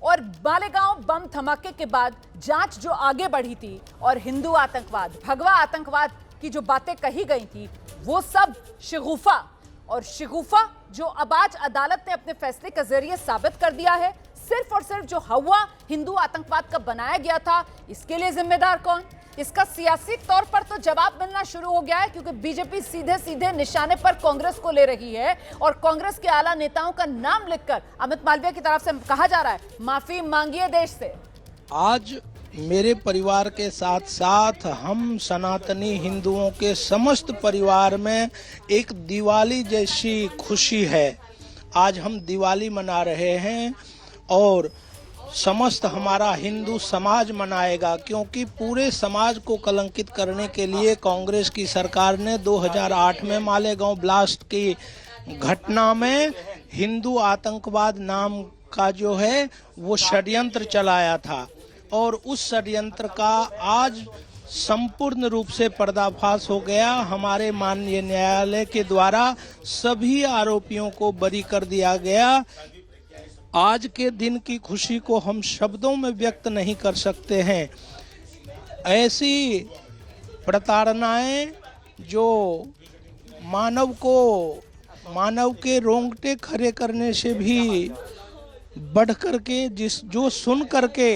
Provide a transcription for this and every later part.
और मालेगांव बम धमाके के बाद जांच जो आगे बढ़ी थी और हिंदू आतंकवाद, भगवा आतंकवाद की जो बातें कही गई थी, वो सब शिगुफा, और शिगुफा जो अब आज अदालत ने अपने फैसले के जरिए साबित कर दिया है। सिर्फ और सिर्फ जो हवा हिंदू आतंकवाद का बनाया गया था, इसके लिए जिम्मेदार कौन? इसका सियासी तौर पर तो जवाब मिलना शुरू हो गया है, क्योंकि बीजेपी सीधे सीधे निशाने पर कांग्रेस को ले रही है और कांग्रेस के आला नेताओं का नाम लिखकर अमित मालवीय की तरफ से कहा जा रहा है, माफी मांगिए देश से। आज मेरे परिवार के साथ साथ हम सनातनी हिंदुओं के समस्त परिवार में एक दिवाली जैसी खुशी है। आज हम दिवाली मना रहे हैं और समस्त हमारा हिंदू समाज मनाएगा, क्योंकि पूरे समाज को कलंकित करने के लिए कांग्रेस की सरकार ने 2008 में मालेगांव ब्लास्ट की घटना में हिंदू आतंकवाद नाम का जो है वो षड्यंत्र चलाया था, और उस षड्यंत्र का आज संपूर्ण रूप से पर्दाफाश हो गया। हमारे माननीय न्यायालय के द्वारा सभी आरोपियों को बरी कर दिया गया। आज के दिन की खुशी को हम शब्दों में व्यक्त नहीं कर सकते हैं। ऐसी प्रताड़नाएं जो मानव के रोंगटे खड़े करने से भी बढ़ करके जो सुन करके,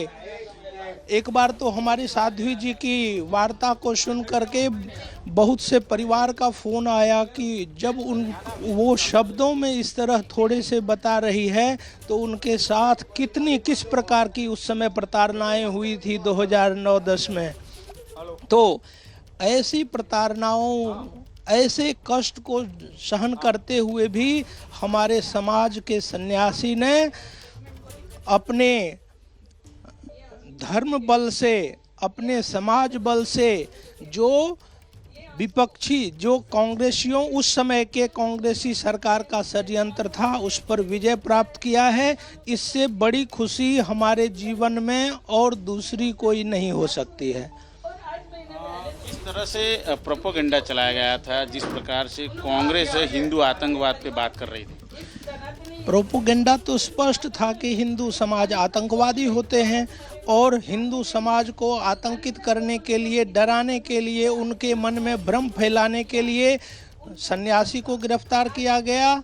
एक बार तो हमारी साध्वी जी की वार्ता को सुन करके बहुत से परिवार का फोन आया कि जब वो शब्दों में इस तरह थोड़े से बता रही है तो उनके साथ किस प्रकार की उस समय प्रताड़नाएं हुई थी 2009-10 में। तो ऐसी प्रताड़नाओं, ऐसे कष्ट को सहन करते हुए भी हमारे समाज के सन्यासी ने अपने धर्म बल से, अपने समाज बल से जो विपक्षी, जो कांग्रेसियों, उस समय के कांग्रेसी सरकार का षड्यंत्र था, उस पर विजय प्राप्त किया है। इससे बड़ी खुशी हमारे जीवन में और दूसरी कोई नहीं हो सकती है। इस तरह से प्रोपेगेंडा चलाया गया था, जिस प्रकार से कांग्रेस हिंदू आतंकवाद पे बात कर रही थी। प्रोपेगेंडा तो स्पष्ट था कि हिंदू समाज आतंकवादी होते हैं और हिंदू समाज को आतंकित करने के लिए, डराने के लिए, उनके मन में भ्रम फैलाने के लिए सन्यासी को गिरफ्तार किया गया,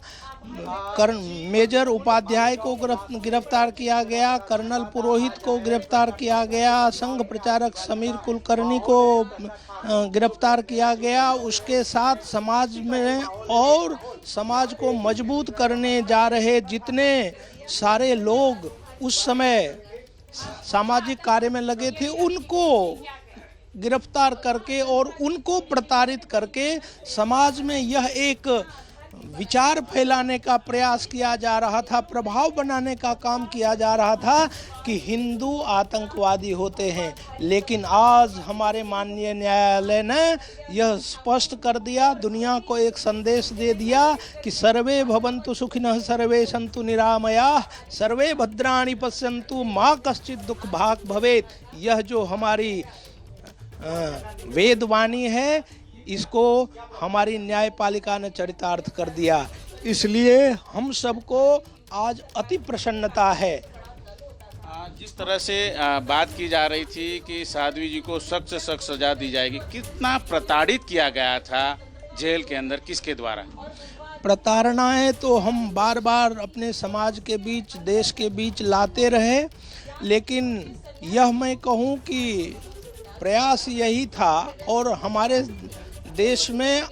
मेजर उपाध्याय को गिरफ्तार किया गया, कर्नल पुरोहित को गिरफ्तार किया गया, संघ प्रचारक समीर कुलकर्णी को गिरफ्तार किया गया। उसके साथ समाज में और समाज को मजबूत करने जा रहे जितने सारे लोग उस समय सामाजिक कार्य में लगे थे, उनको गिरफ्तार करके और उनको प्रताड़ित करके समाज में यह एक विचार फैलाने का प्रयास किया जा रहा था, प्रभाव बनाने का काम किया जा रहा था कि हिंदू आतंकवादी होते हैं। लेकिन आज हमारे माननीय न्यायालय ने यह स्पष्ट कर दिया, दुनिया को एक संदेश दे दिया कि सर्वे भवन्तु सुखिनः, सर्वे सन्तु निरामयाः, सर्वे भद्राणि पश्यन्तु, मा कश्चित् दुःख भाग् भवेत्। यह जो हमारी वेदवाणी है, इसको हमारी न्यायपालिका ने चरितार्थ कर दिया। इसलिए हम सबको आज अति प्रसन्नता है। जिस तरह से बात की जा रही थी कि साध्वी जी को सख्त से सख्त सजा दी जाएगी, कितना प्रताड़ित किया गया था जेल के अंदर, किसके द्वारा? प्रताड़नाएं तो हम बार बार अपने समाज के बीच, देश के बीच लाते रहे, लेकिन यह मैं कहूँ कि प्रयास यही था। और हमारे देश में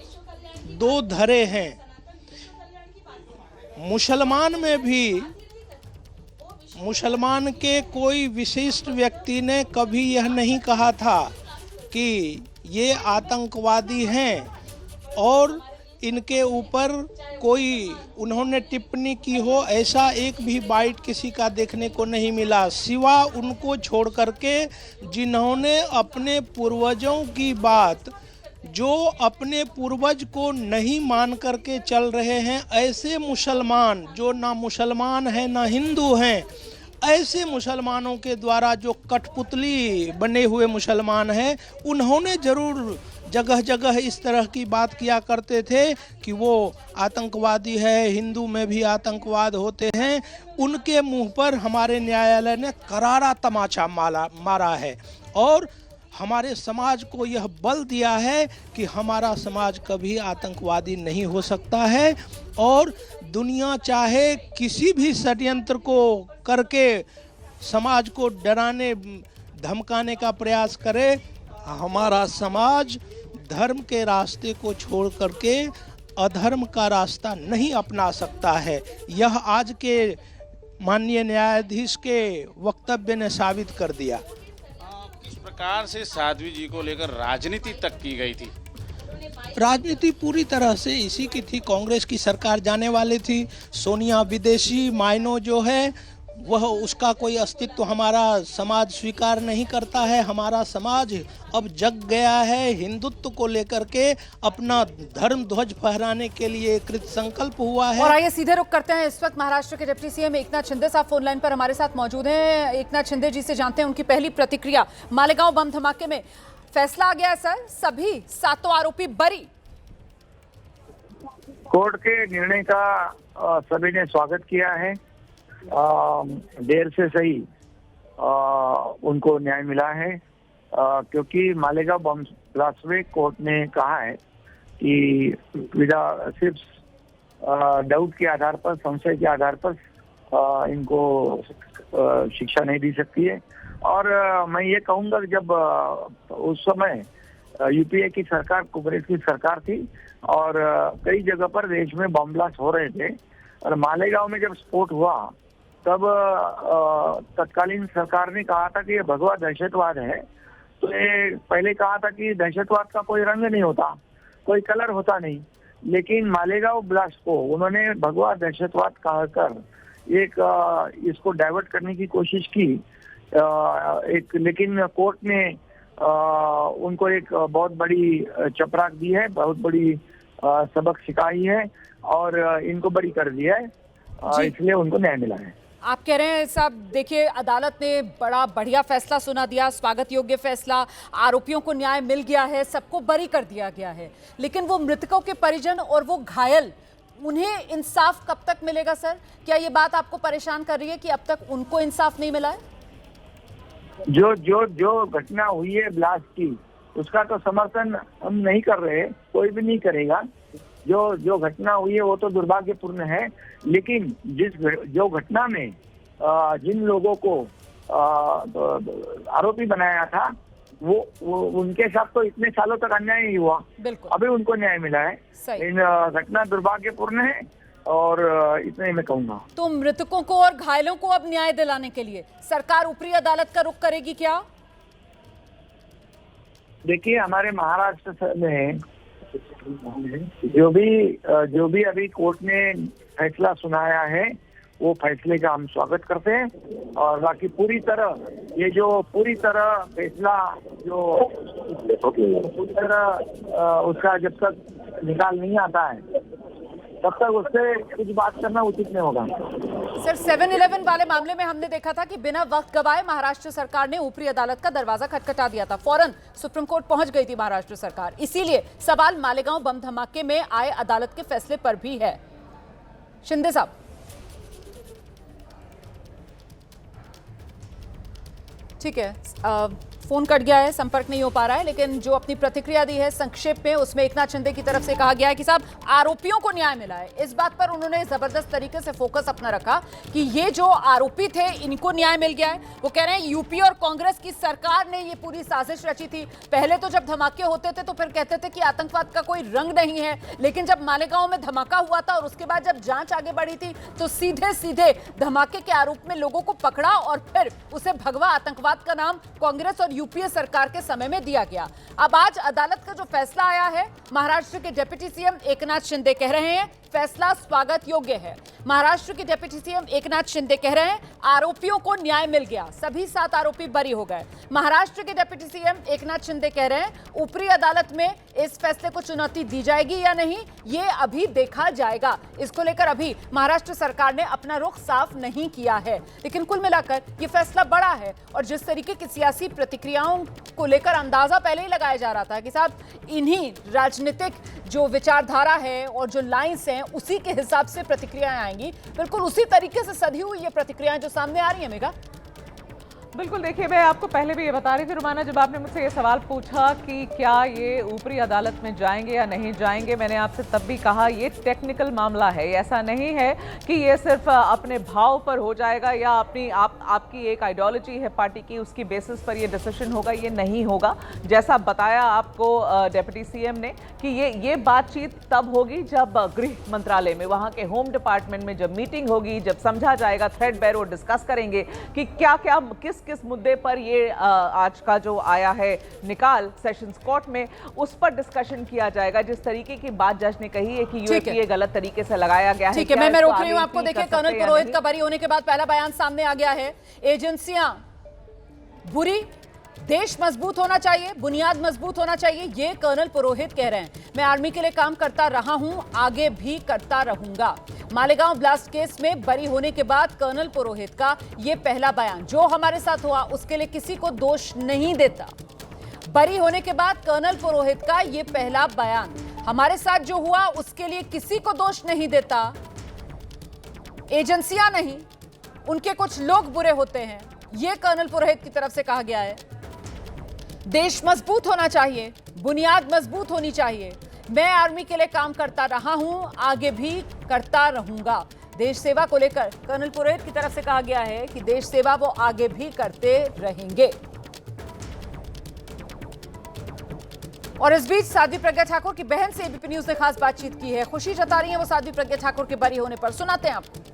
दो धरे हैं, मुसलमान में भी, मुसलमान के कोई विशिष्ट व्यक्ति ने कभी यह नहीं कहा था कि ये आतंकवादी हैं और इनके ऊपर कोई उन्होंने टिप्पणी की हो, ऐसा एक भी बाइट किसी का देखने को नहीं मिला, सिवा उनको छोड़ करके जिन्होंने अपने पूर्वजों की बात, जो अपने पूर्वज को नहीं मान करके चल रहे हैं, ऐसे मुसलमान जो ना मुसलमान हैं ना हिंदू हैं, ऐसे मुसलमानों के द्वारा जो कठपुतली बने हुए मुसलमान हैं, उन्होंने ज़रूर जगह जगह इस तरह की बात किया करते थे कि वो आतंकवादी है, हिंदू में भी आतंकवाद होते हैं, उनके मुंह पर हमारे न्यायालय ने करारा तमाचा मारा है और हमारे समाज को यह बल दिया है कि हमारा समाज कभी आतंकवादी नहीं हो सकता है और दुनिया चाहे किसी भी षड्यंत्र को करके समाज को डराने धमकाने का प्रयास करे, हमारा समाज धर्म के रास्ते को छोड़ करके अधर्म का रास्ता नहीं अपना सकता है। यह आज के माननीय न्यायाधीश के वक्तव्य ने साबित कर दिया। किस प्रकार से साध्वी जी को लेकर राजनीति तक की गई थी? राजनीति पूरी तरह से इसी की थी, कांग्रेस की सरकार जाने वाली थी, सोनिया विदेशी मायनो जो है वह उसका कोई अस्तित्व हमारा समाज स्वीकार नहीं करता है। हमारा समाज अब जग गया है, हिंदुत्व को लेकर के अपना धर्म ध्वज फहराने के लिए कृत संकल्प हुआ है। और आइए सीधे रुख करते हैं, इस वक्त महाराष्ट्र के डिप्टी सीएम एकनाथ शिंदे साहब फोन लाइन पर हमारे साथ मौजूद हैं। एकनाथ शिंदे जी से जानते हैं उनकी पहली प्रतिक्रिया। मालेगांव बम धमाके में फैसला आ गया है सर, सभी 7 आरोपी बरी। कोर्ट के निर्णय का सभी ने स्वागत किया है। देर से सही उनको न्याय मिला है, क्योंकि मालेगांव बम ब्लास्ट में कोर्ट ने कहा है कि सिर्फ डाउट के आधार पर, संशय के आधार पर इनको शिक्षा नहीं दी सकती है। और मैं ये कहूँगा कि जब उस समय यूपीए की सरकार, कांग्रेस की सरकार थी और कई जगह पर देश में बम ब्लास्ट हो रहे थे और मालेगांव में जब स्फोट हुआ तब तत्कालीन सरकार ने कहा था कि ये भगवा दहशतवाद है। तो ये पहले कहा था कि दहशतवाद का कोई रंग नहीं होता, कोई कलर होता नहीं, लेकिन मालेगांव ब्लास्ट को उन्होंने भगवा दहशतवाद कहकर इसको डाइवर्ट करने की कोशिश की। लेकिन कोर्ट ने उनको एक बहुत बड़ी चपराक दी है, बहुत बड़ी सबक सिखाई है और इनको बरी कर दिया है, इसलिए उनको न्याय मिला है। आप कह रहे हैं साहब, देखिए अदालत ने बड़ा बढ़िया फैसला सुना दिया, स्वागत योग्य फैसला, आरोपियों को न्याय मिल गया है, सबको बरी कर दिया गया है, लेकिन वो मृतकों के परिजन और वो घायल, उन्हें इंसाफ कब तक मिलेगा सर? क्या ये बात आपको परेशान कर रही है कि अब तक उनको इंसाफ नहीं मिला है? जो घटना हुई है ब्लास्ट की, उसका तो समर्थन हम नहीं कर रहे, कोई भी नहीं करेगा। जो घटना हुई है वो तो दुर्भाग्यपूर्ण है, लेकिन जो घटना में जिन लोगों को आरोपी बनाया था वो उनके साथ तो इतने सालों तक अन्याय नहीं हुआ, अभी उनको न्याय मिला है। इन घटना दुर्भाग्यपूर्ण है और इतने मैं कहूँगा। तो मृतकों को और घायलों को अब न्याय दिलाने के लिए सरकार ऊपरी अदालत का रुख करेगी क्या? देखिए, हमारे महाराष्ट्र में जो भी अभी कोर्ट ने फैसला सुनाया है वो फैसले का हम स्वागत करते हैं और बाकी पूरी तरह फैसला पूरी तरह उसका जब तक निकाल नहीं आता है तब तक उससे कुछ बात करना उचित नहीं होगा। सर, 7-11 वाले मामले में हमने देखा था कि बिना वक्त गवाए महाराष्ट्र सरकार ने ऊपरी अदालत का दरवाजा खटखटा दिया था, फौरन सुप्रीम कोर्ट पहुंच गई थी महाराष्ट्र सरकार। इसीलिए सवाल मालेगांव बम धमाके में आए अदालत के फैसले पर भी है। शिंदे साहब, ठीक है, फोन कट गया है, संपर्क नहीं हो पा रहा है, लेकिन जो अपनी प्रतिक्रिया दी है संक्षेप में, उसमें एकनाथ शिंदे की तरफ से कहा गया है कि साहब आरोपियों को न्याय मिला है। इस बात पर उन्होंने जबरदस्त तरीके से फोकस अपना रखा कि ये जो आरोपी थे इनको न्याय मिल गया है। वो कह रहे हैं यूपी और कांग्रेस की सरकार ने ये पूरी साजिश रची थी। पहले तो जब धमाके होते थे तो फिर कहते थे कि आतंकवाद का कोई रंग नहीं है, लेकिन जब मालेगांव में धमाका हुआ था और उसके बाद जब जांच आगे बढ़ी थी तो सीधे सीधे धमाके के आरोप में लोगों को पकड़ा और फिर उसे भगवा आतंकवाद का नाम कांग्रेस और यूपीए सरकार के समय में दिया गया। अब आज अदालत का जो फैसला आया है, महाराष्ट्र के डिप्टी सीएम एकनाथ शिंदे कह रहे हैं फैसला स्वागत योग्य है। महाराष्ट्र के डिप्टी सीएम एकनाथ शिंदे कह रहे हैं आरोपियों को न्याय मिल गया, सभी 7 आरोपी बरी हो गए। महाराष्ट्र के डिप्टी सीएम एकनाथ शिंदे कह रहे हैं ऊपरी अदालत में इस फैसले को चुनौती दी जाएगी या नहीं, ये अभी देखा जाएगा। इसको लेकर अभी महाराष्ट्र सरकार ने अपना रुख साफ नहीं किया है, लेकिन कुल मिलाकर ये फैसला बड़ा है। और जिस तरीके की सियासी प्रतिक्रियाओं को लेकर अंदाजा पहले ही लगाया जा रहा था कि साहब इन्हीं राजनीतिक जो विचारधारा है और जो लाइंस हैं उसी के हिसाब से प्रतिक्रियाएं आएंगी, बिल्कुल उसी तरीके से सधी हुई ये प्रतिक्रियाएं जो सामने आ रही है। मेघा, बिल्कुल, देखिए मैं आपको पहले भी ये बता रही थी रुमाना, जब आपने मुझसे ये सवाल पूछा कि क्या ये ऊपरी अदालत में जाएंगे या नहीं जाएंगे, मैंने आपसे तब भी कहा ये टेक्निकल मामला है। ऐसा नहीं है कि ये सिर्फ अपने भाव पर हो जाएगा या आपकी एक आइडियोलॉजी है पार्टी की, उसकी बेसिस पर ये डिसीजन होगा, ये नहीं होगा। जैसा बताया आपको डिप्टी सीएम ने कि ये बातचीत तब होगी जब गृह मंत्रालय में, वहाँ के होम डिपार्टमेंट में जब मीटिंग होगी, जब समझा जाएगा, थ्रेडबेयर डिस्कस करेंगे कि क्या क्या किस मुद्दे पर ये आज का जो आया है निकाल सेशंस कोर्ट में, उस पर डिस्कशन किया जाएगा। जिस तरीके की बात जज ने कही है कि यूएपीए गलत तरीके से लगाया गया है। ठीक है, मैं रोक रही हूं आपको। देखिए, कर्नल पुरोहित का बरी होने के बाद पहला बयान सामने आ गया है। एजेंसियां बुरी, देश मजबूत होना चाहिए, बुनियाद मजबूत होना चाहिए, ये कर्नल पुरोहित कह रहे हैं। मैं आर्मी के लिए काम करता रहा हूं, आगे भी करता रहूंगा। मालेगांव ब्लास्ट केस में बरी होने के बाद कर्नल पुरोहित का ये पहला बयान, जो हमारे साथ हुआ उसके लिए किसी को दोष नहीं देता। बरी होने के बाद कर्नल पुरोहित का ये पहला बयान, हमारे साथ जो हुआ उसके लिए किसी को दोष नहीं देता, एजेंसियां नहीं, उनके कुछ लोग बुरे होते हैं, ये कर्नल पुरोहित की तरफ से कहा गया है। देश मजबूत होना चाहिए, बुनियाद मजबूत होनी चाहिए। मैं आर्मी के लिए काम करता रहा हूं, आगे भी करता रहूंगा। देश सेवा को लेकर कर्नल पुरोहित की तरफ से कहा गया है कि देश सेवा वो आगे भी करते रहेंगे। और इस बीच साध्वी प्रज्ञा ठाकुर की बहन से एबीपी न्यूज ने खास बातचीत की है। खुशी जता रही है वो साध्वी प्रज्ञा ठाकुर के बरी होने पर, सुनाते हैं आपको।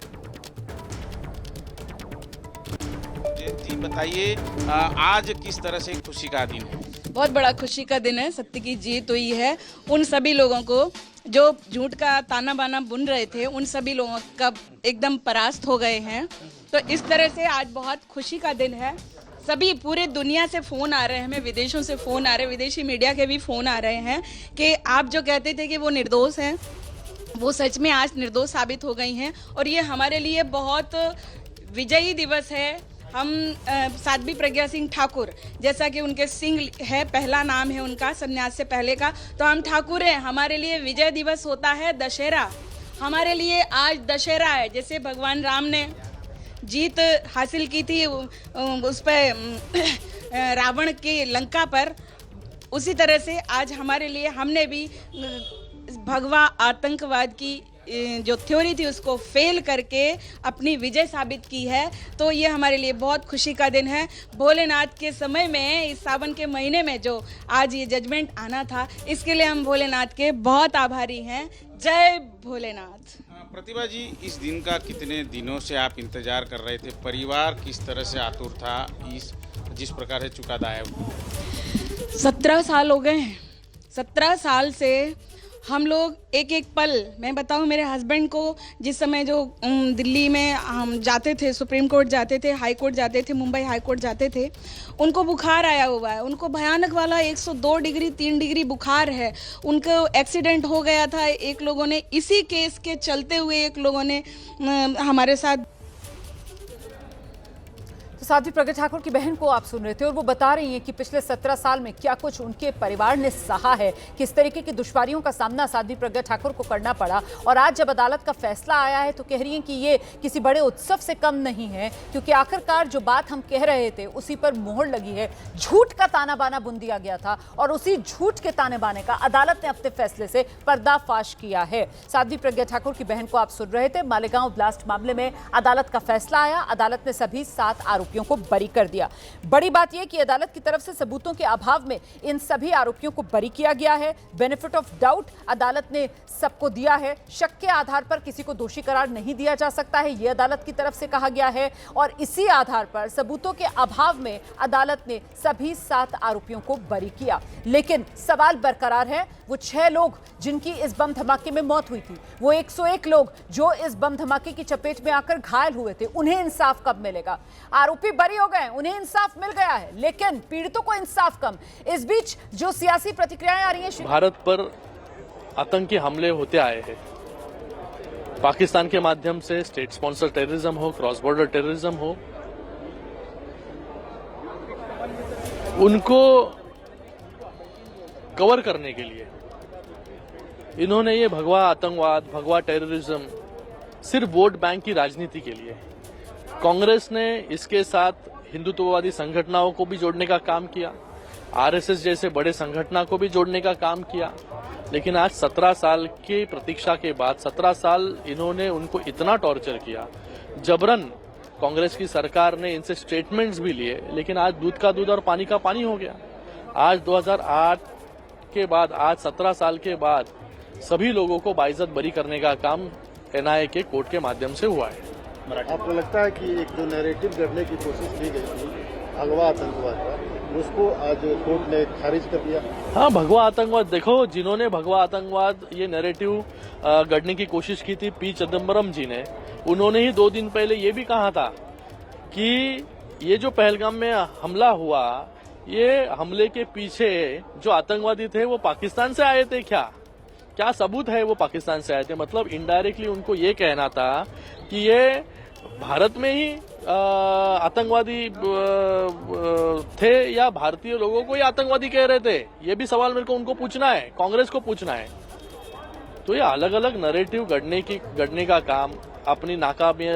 जी बताइए, आज किस तरह से खुशी का दिन है? बहुत बड़ा खुशी का दिन है। सत्य की जीत हुई है। उन सभी लोगों को जो झूठ का ताना बाना बुन रहे थे, उन सभी लोगों का एकदम परास्त हो गए हैं। तो इस तरह से आज बहुत खुशी का दिन है। सभी पूरे दुनिया से फ़ोन आ रहे हैं, हमें विदेशों से फ़ोन आ रहे हैं, विदेशी मीडिया के भी फ़ोन आ रहे हैं कि आप जो कहते थे कि वो निर्दोष हैं, वो सच में आज निर्दोष साबित हो गई हैं। और ये हमारे लिए बहुत विजयी दिवस है। हम साध्वी प्रज्ञा सिंह ठाकुर, जैसा कि उनके सिंह है, पहला नाम है उनका संन्यास से पहले का, तो हम ठाकुर हैं। हमारे लिए विजय दिवस होता है दशहरा। हमारे लिए आज दशहरा है। जैसे भगवान राम ने जीत हासिल की थी उस पर रावण की लंका पर, उसी तरह से आज हमारे लिए, हमने भी भगवा आतंकवाद की जो थ्योरी थी उसको फेल करके अपनी विजय साबित की है। तो ये हमारे लिए बहुत खुशी का दिन है। भोलेनाथ के समय में, इस सावन के महीने में जो आज ये जजमेंट आना था, इसके लिए हम भोलेनाथ के बहुत आभारी हैं। जय भोलेनाथ। प्रतिभा जी, इस दिन का कितने दिनों से आप इंतजार कर रहे थे? परिवार किस तरह से आतुर था इस जिस प्रकार से चुकादा आया? 17 साल हो गए हैं। 17 साल से हम लोग एक एक पल, मैं बताऊं, मेरे हस्बैंड को जिस समय जो दिल्ली में हम जाते थे, सुप्रीम कोर्ट जाते थे, हाई कोर्ट जाते थे, मुंबई हाई कोर्ट जाते थे, उनको बुखार आया हुआ है। उनको भयानक वाला 102 डिग्री 3 डिग्री बुखार है। उनको एक्सीडेंट हो गया था। एक लोगों ने इसी केस के चलते हुए, एक लोगों ने हमारे साथ। साध्वी प्रज्ञा ठाकुर की बहन को आप सुन रहे थे और वो बता रही हैं कि पिछले 17 साल में क्या कुछ उनके परिवार ने सहा है, किस तरीके की दुश्वारियों का सामना साध्वी प्रज्ञा ठाकुर को करना पड़ा। और आज जब अदालत का फैसला आया है तो कह रही हैं कि ये किसी बड़े उत्सव से कम नहीं है, क्योंकि आखिरकार जो बात हम कह रहे थे उसी पर मोहर लगी है। झूठ का ताना बाना बुन दिया गया था और उसी झूठ के ताने बाने का अदालत ने अपने फैसले से पर्दाफाश किया है। साध्वी प्रज्ञा ठाकुर की बहन को आप सुन रहे थे। मालेगांव ब्लास्ट मामले में अदालत का फैसला आया। अदालत ने सभी 7 आरोपियों को बरी कर दिया। बड़ी बात यह कि अदालत की तरफ से सबूतों के अभाव में इन सभी आरोपियों को बरी किया गया है। बेनिफिट ऑफ डाउट अदालत ने सबको दिया है। शक के आधार पर किसी को दोषी करार नहीं दिया जा सकता है, यह अदालत की तरफ से कहा गया है। और इसी आधार पर सबूतों के अभाव में अदालत ने सभी 7 आरोपियों को बरी किया। लेकिन सवाल बरकरार है, वो 6 लोग जिनकी इस बम धमाके में मौत हुई थी, वो 101 लोग जो इस बम धमाके की चपेट में आकर घायल हुए थे, उन्हें इंसाफ कब मिलेगा? आरोपी आरोपी बरी हो गए, उन्हें इंसाफ मिल गया है, लेकिन पीड़ितों को इंसाफ कम। इस बीच जो सियासी प्रतिक्रियाएं आ रही हैं, भारत पर आतंकी हमले होते आए हैं, पाकिस्तान के माध्यम से, स्टेट स्पॉन्सर टेररिज्म हो, क्रॉस बॉर्डर टेररिज्म हो, उनको कवर करने के लिए इन्होंने ये भगवा आतंकवाद, भगवा टेररिज्म सिर्फ वोट बैंक की राजनीति के लिए, कांग्रेस ने इसके साथ हिंदुत्ववादी संगठनों को भी जोड़ने का काम किया, आरएसएस जैसे बड़े संगठन को भी जोड़ने का काम किया, लेकिन आज 17 साल की प्रतीक्षा के बाद 17 साल इन्होंने उनको इतना टॉर्चर किया, जबरन कांग्रेस की सरकार ने इनसे स्टेटमेंट्स भी लिए, लेकिन आज दूध का दूध और पानी का पानी हो गया। आज 2008 के बाद, आज 17 साल के बाद सभी लोगों को बाइज्जत बरी करने का काम एनआईए के कोर्ट के माध्यम से हुआ है। आपको लगता है कि एक जो नैरेटिव गढ़ने की कोशिश की गई थी भगवा आतंकवाद का, उसको आज कोर्ट ने खारिज कर दिया? हाँ, भगवा आतंकवाद, देखो जिन्होंने भगवा आतंकवाद ये नैरेटिव गढ़ने की कोशिश की थी, पी चिदम्बरम जी ने, उन्होंने ही 2 दिन पहले ये भी कहा था कि ये जो पहलगाम में हमला हुआ, ये हमले के पीछे जो आतंकवादी थे वो पाकिस्तान से आए थे। क्या सबूत है वो पाकिस्तान से आए थे? मतलब इनडायरेक्टली उनको ये कहना था कि ये भारत में ही आतंकवादी थे या भारतीय लोगों को ही आतंकवादी कह रहे थे। ये भी सवाल मेरे को उनको पूछना है, कांग्रेस को पूछना है। तो ये अलग अलग नैरेटिव गढ़ने का काम, अपनी नाकामी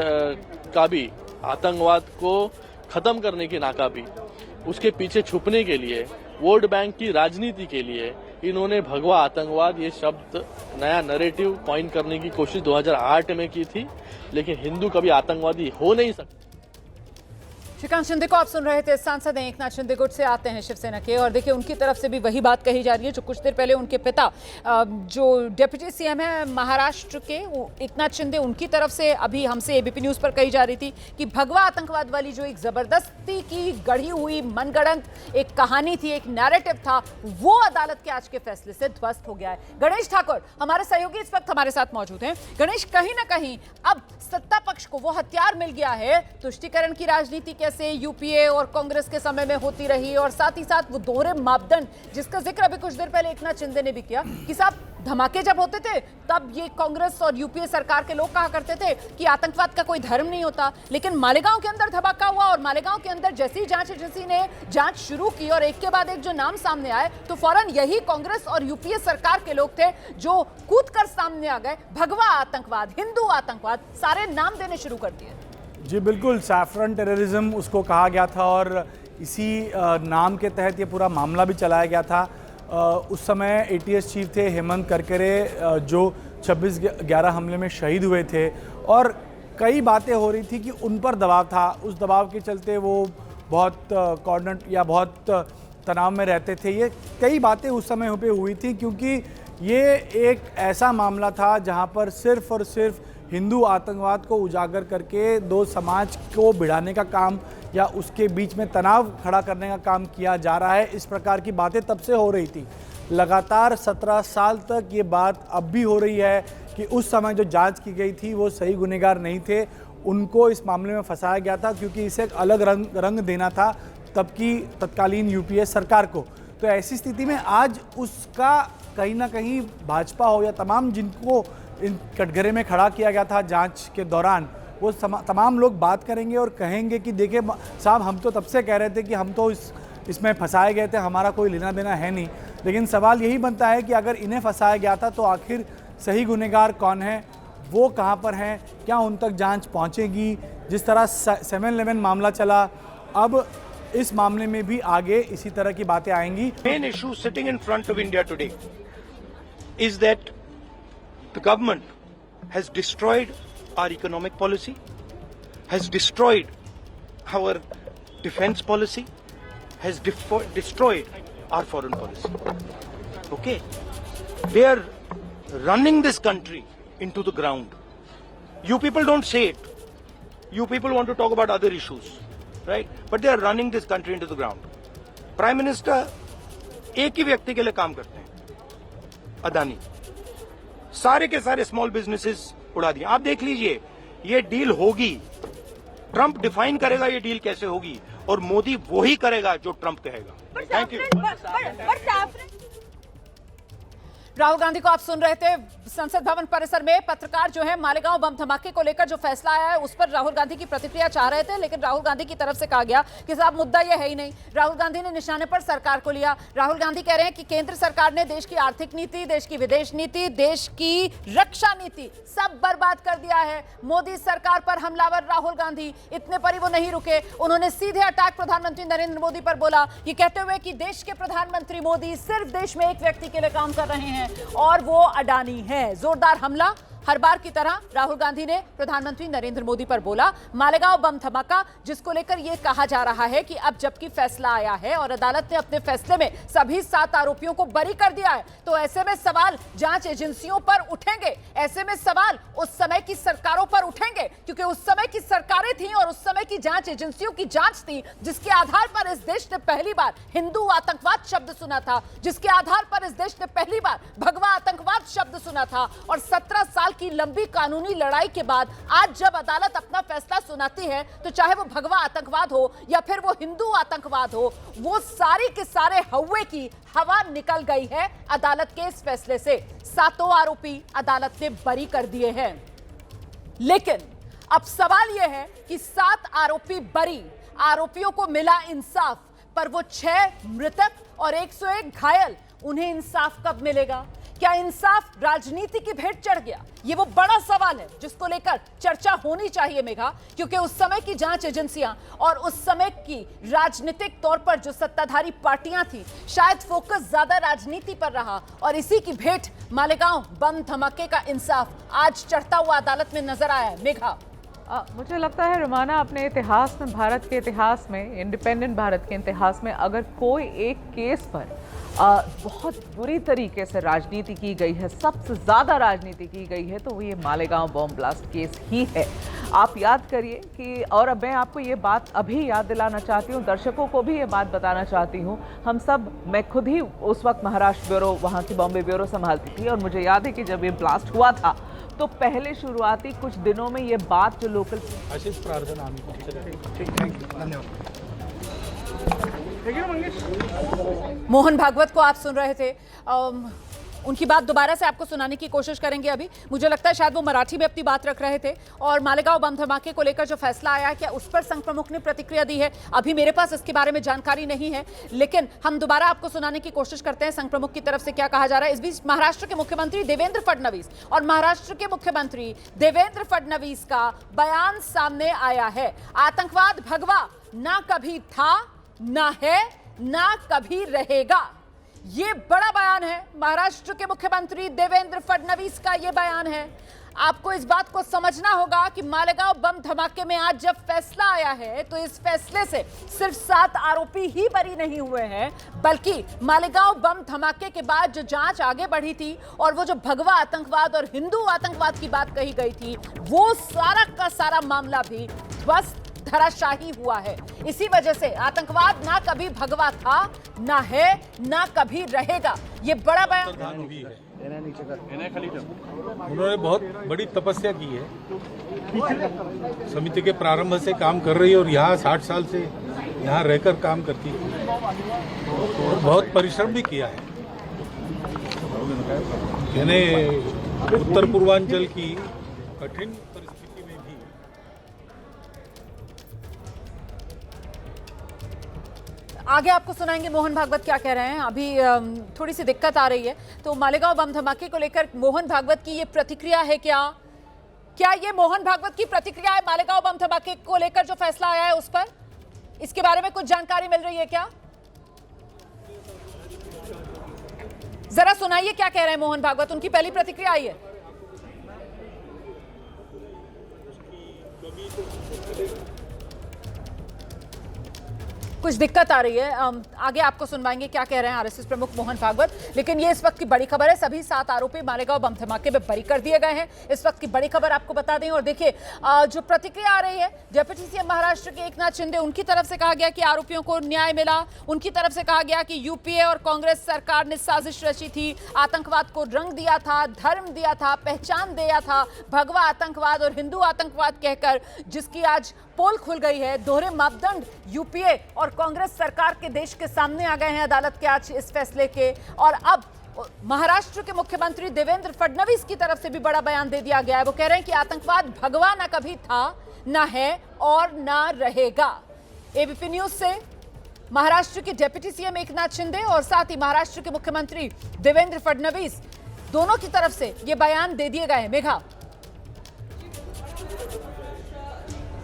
का भी, आतंकवाद को खत्म करने की नाकामी, उसके पीछे छुपने के लिए, वोट बैंक की राजनीति के लिए इन्होंने भगवा आतंकवाद ये शब्द, नया नैरेटिव कॉइन करने की कोशिश 2008 में की थी, लेकिन हिंदू कभी आतंकवादी हो नहीं सकते। श्रीकांत शिंदे को आप सुन रहे थे। सांसद हैं एकनाथ शिंदे गुट से आते हैं शिवसेना के, और देखिए उनकी तरफ से भी वही बात कही जा रही है जो कुछ देर पहले उनके पिता जो डिप्टी सीएम है महाराष्ट्र के एकनाथ शिंदे, उनकी तरफ से अभी हमसे एबीपी न्यूज पर कही जा रही थी कि भगवा आतंकवाद वाली जो एक जबरदस्ती की गढ़ी हुई मनगढ़ंत एक कहानी थी, एक नैरेटिव था, वो अदालत के आज के फैसले से ध्वस्त हो गया है। गणेश ठाकुर हमारे सहयोगी इस वक्त हमारे साथ मौजूद हैं। गणेश, कहीं ना कहीं अब सत्ता पक्ष को वो हथियार मिल गया है, तुष्टीकरण की राजनीति कैसे यूपीए और कांग्रेस के समय में होती रही, और साथ ही साथ वो दोहरे मापदंड जिसका जिक्र अभी कुछ देर पहले एकनाथ शिंदे ने भी किया कि साहब धमाके जब होते थे तब ये कांग्रेस और यूपीए सरकार के लोग कहा करते थे कि आतंकवाद का कोई धर्म नहीं होता, लेकिन मालेगांव के अंदर धमाका हुआ और मालेगांव के अंदर जैसी जांच एजेंसी ने जांच शुरू की और एक के बाद एक जो नाम सामने आए तो फौरन यही कांग्रेस और यूपीए सरकार के लोग थे जो कूदकर सामने आ गए, भगवा आतंकवाद, हिंदू आतंकवाद, सारे नाम देने शुरू कर दिए। जी बिल्कुल, सैफरन टेररिज्म उसको कहा गया था और इसी नाम के तहत ये पूरा मामला भी चलाया गया था। उस समय एटीएस चीफ थे हेमंत करकरे जो 26/11 हमले में शहीद हुए थे, और कई बातें हो रही थी कि उन पर दबाव था, उस दबाव के चलते वो बहुत कॉर्नर या बहुत तनाव में रहते थे। ये कई बातें उस समय पे हुई थी क्योंकि ये एक ऐसा मामला था जहाँ पर सिर्फ और सिर्फ हिंदू आतंकवाद को उजागर करके दो समाज को भिड़ाने का काम या उसके बीच में तनाव खड़ा करने का काम किया जा रहा है। इस प्रकार की बातें तब से हो रही थी, लगातार 17 साल तक ये बात अब भी हो रही है कि उस समय जो जांच की गई थी वो सही गुनहगार नहीं थे, उनको इस मामले में फंसाया गया था क्योंकि इसे एक अलग रंग देना था तब की तत्कालीन यूपीए सरकार को। तो ऐसी स्थिति में आज उसका कहीं ना कहीं भाजपा हो या तमाम जिनको इन कटघरे में खड़ा किया गया था जांच के दौरान, वो तमाम लोग बात करेंगे और कहेंगे कि देखिए साहब, हम तो तब से कह रहे थे कि हम तो इसमें फंसाए गए थे, हमारा कोई लेना देना है नहीं। लेकिन सवाल यही बनता है कि अगर इन्हें फंसाया गया था तो आखिर सही गुनहगार कौन है, वो कहाँ पर हैं, क्या उन तक जांच पहुँचेगी? जिस तरह 7/11 मामला चला, अब इस मामले में भी आगे इसी तरह की बातें आएंगी। Main issue sitting in front of India today is that the government has destroyed our economic policy, has destroyed our defense policy, has destroyed our foreign policy. Okay? They are running this country into the ground. You people don't say it. You people want to talk about other issues, right? But they are running this country into the ground. Prime Minister एक ही व्यक्ति के लिए काम करते हैं, अदानी। सारे के सारे स्मॉल बिजनेसेस उड़ा दिए। आप देख लीजिए, ये डील होगी ट्रंप डिफाइन करेगा ये डील कैसे होगी, और मोदी वही करेगा जो ट्रंप कहेगा। Thank you. राहुल गांधी को आप सुन रहे थे संसद भवन परिसर में। पत्रकार जो है मालेगांव बम धमाके को लेकर जो फैसला आया है उस पर राहुल गांधी की प्रतिक्रिया चाह रहे थे, लेकिन राहुल गांधी की तरफ से कहा गया कि साहब मुद्दा यह है ही नहीं। राहुल गांधी ने निशाने पर सरकार को लिया। राहुल गांधी कह रहे हैं कि केंद्र सरकार ने देश की आर्थिक नीति, देश की विदेश नीति, देश की रक्षा नीति सब बर्बाद कर दिया है। मोदी सरकार पर हमलावर राहुल गांधी, इतने पर ही वो नहीं रुके, उन्होंने सीधे अटैक प्रधानमंत्री नरेंद्र मोदी पर बोला, ये कहते हुए कि देश के प्रधानमंत्री मोदी सिर्फ देश में एक व्यक्ति के लिए काम कर रहे हैं और वो अडानी है। जोरदार हमला हर बार की तरह राहुल गांधी ने प्रधानमंत्री नरेंद्र मोदी पर बोला। मालेगांव बम धमाका जिसको लेकर यह कहा जा रहा है कि अब जबकि फैसला आया है और अदालत ने अपने फैसले में सभी 7 आरोपियों को बरी कर दिया है, तो ऐसे में सवाल जांच एजेंसियों पर उठेंगे, ऐसे में सवाल उस समय की सरकारों पर उठेंगे, क्योंकि उस समय की सरकारें थीं और उस समय की जांच एजेंसियों की जांच थी जिसके आधार पर इस देश ने पहली बार हिंदू आतंकवाद शब्द सुना था, जिसके आधार पर इस देश ने पहली बार भगवा आतंकवाद शब्द सुना था। और 17 साल की लंबी कानूनी लड़ाई के बाद आज जब अदालत अपना फैसला सुनाती है, तो चाहे वो भगवा आतंकवाद हो या फिर वो हिंदू आतंकवाद हो, वो सारी के सारे हवा की हवा निकल गई है अदालत के इस फैसले से। 7 आरोपी अदालत ने बरी कर दिए हैं। लेकिन अब सवाल यह है कि 7 आरोपी बरी, आरोपियों को मिला इंसाफ, पर वो 6 मृतक और 101 घायल, उन्हें इंसाफ कब मिलेगा? क्या इंसाफ राजनीति की भेंट चढ़ गया? ये वो बड़ा सवाल है जिसको लेकर चर्चा होनी चाहिए मेघा, क्योंकि उस समय की जांच एजेंसियां और उस समय की राजनीतिक तौर पर जो सत्ताधारी पार्टियां थी, शायद फोकस ज्यादा राजनीति पर रहा और इसी की भेंट मालेगांव बम धमाके का इंसाफ आज चढ़ता हुआ अदालत में नजर आया है। मेघा, मुझे लगता है रुमाना, अपने इतिहास में, भारत के इतिहास में, इंडिपेंडेंट भारत के इतिहास में अगर कोई एक केस पर बहुत बुरी तरीके से राजनीति की गई है, सबसे ज़्यादा राजनीति की गई है, तो वो ये मालेगांव बॉम्ब ब्लास्ट केस ही है। आप याद करिए कि, और अब मैं आपको ये बात अभी याद दिलाना चाहती हूँ, दर्शकों को भी ये बात बताना चाहती हूँ, हम सब, मैं खुद ही उस वक्त महाराष्ट्र ब्यूरो, वहाँ की बॉम्बे ब्यूरो संभालती थी, और मुझे याद है कि जब ये ब्लास्ट हुआ था तो पहले शुरुआती कुछ दिनों में ये बात जो लोकल मोहन भागवत को आप सुन रहे थे, उनकी बात दोबारा से आपको सुनाने की कोशिश करेंगे। अभी मुझे लगता है शायद वो मराठी में अपनी बात रख रहे थे। और मालेगांव बम धमाके को लेकर जो फैसला आया, क्या उस पर संघ प्रमुख ने प्रतिक्रिया दी है? अभी मेरे पास इसके बारे में जानकारी नहीं है, लेकिन हम दोबारा आपको सुनाने की कोशिश करते हैं संघ प्रमुख की तरफ से क्या कहा जा रहा है। इस बीच महाराष्ट्र के मुख्यमंत्री देवेंद्र फडणवीस और महाराष्ट्र के मुख्यमंत्री देवेंद्र फडणवीस का बयान सामने आया है। आतंकवाद भगवा ना कभी था, ना है, ना कभी रहेगा। ये बड़ा बयान है महाराष्ट्र के मुख्यमंत्री देवेंद्र फडणवीस का। ये बयान है, आपको इस बात को समझना होगा कि मालेगांव बम धमाके में आज जब फैसला आया है, तो इस फैसले से सिर्फ 7 आरोपी ही बरी नहीं हुए हैं, बल्कि मालेगांव बम धमाके के बाद जो जांच आगे बढ़ी थी और वो जो भगवा आतंकवाद और हिंदू आतंकवाद की बात कही गई थी, वो सारा का सारा मामला भी बस धराशाही हुआ है। इसी वजह से आतंकवाद ना कभी भगवा था, ना है, ना कभी रहेगा। ये बड़ा बयान उन्होंने बहुत बड़ी तपस्या की है, समिति के प्रारंभ से काम कर रही है और यहाँ 60 साल से यहाँ रहकर काम करती है और बहुत परिश्रम भी किया है। यानी उत्तर पूर्वांचल की कठिन परिस्थिति में भी आगे आपको सुनाएंगे मोहन भागवत क्या कह रहे हैं। अभी थोड़ी सी दिक्कत आ रही है, तो मालेगांव बम धमाके को लेकर मोहन भागवत की ये प्रतिक्रिया है। क्या ये मोहन भागवत की प्रतिक्रिया है मालेगांव बम धमाके को लेकर जो फैसला आया है उस पर? इसके बारे में कुछ जानकारी मिल रही है क्या? जरा सुनाइए क्या कह रहे हैं मोहन भागवत, उनकी पहली प्रतिक्रिया आई है। कुछ दिक्कत आ रही है, आगे आपको सुनवाएंगे क्या कह रहे हैं आरएसएस प्रमुख मोहन भागवत। लेकिन ये इस वक्त की बड़ी खबर है, सभी 7 आरोपी मालेगांव बम धमाके में बरी कर दिए गए हैं। इस वक्त की बड़ी खबर आपको बता दें। और देखिए जो प्रतिक्रिया आ रही है डिप्टी सीएम महाराष्ट्र के एकनाथ शिंदे, उनकी तरफ से कहा गया कि आरोपियों को न्याय मिला। उनकी तरफ से कहा गया कि यूपीए और कांग्रेस सरकार ने साजिश रची थी, आतंकवाद को रंग दिया था, धर्म दिया था, पहचान दिया था, भगवा आतंकवाद और हिंदू आतंकवाद कहकर, जिसकी आज पोल खुल गई है। दोहरे मापदंड यूपीए और कांग्रेस सरकार के देश के सामने आ गए हैं अदालत के आज इस फैसले के। और अब महाराष्ट्र के मुख्यमंत्री देवेंद्र फडणवीस की तरफ से भी बड़ा बयान दे दिया गया है। वो कह रहे हैं कि आतंकवाद भगवा ना कभी था, ना है और ना रहेगा। एबीपी न्यूज से महाराष्ट्र के डिप्टी सीएम एकनाथ शिंदे और साथ ही महाराष्ट्र के मुख्यमंत्री देवेंद्र फडणवीस दोनों की तरफ से ये बयान दे दिए गए हैं। मेघा,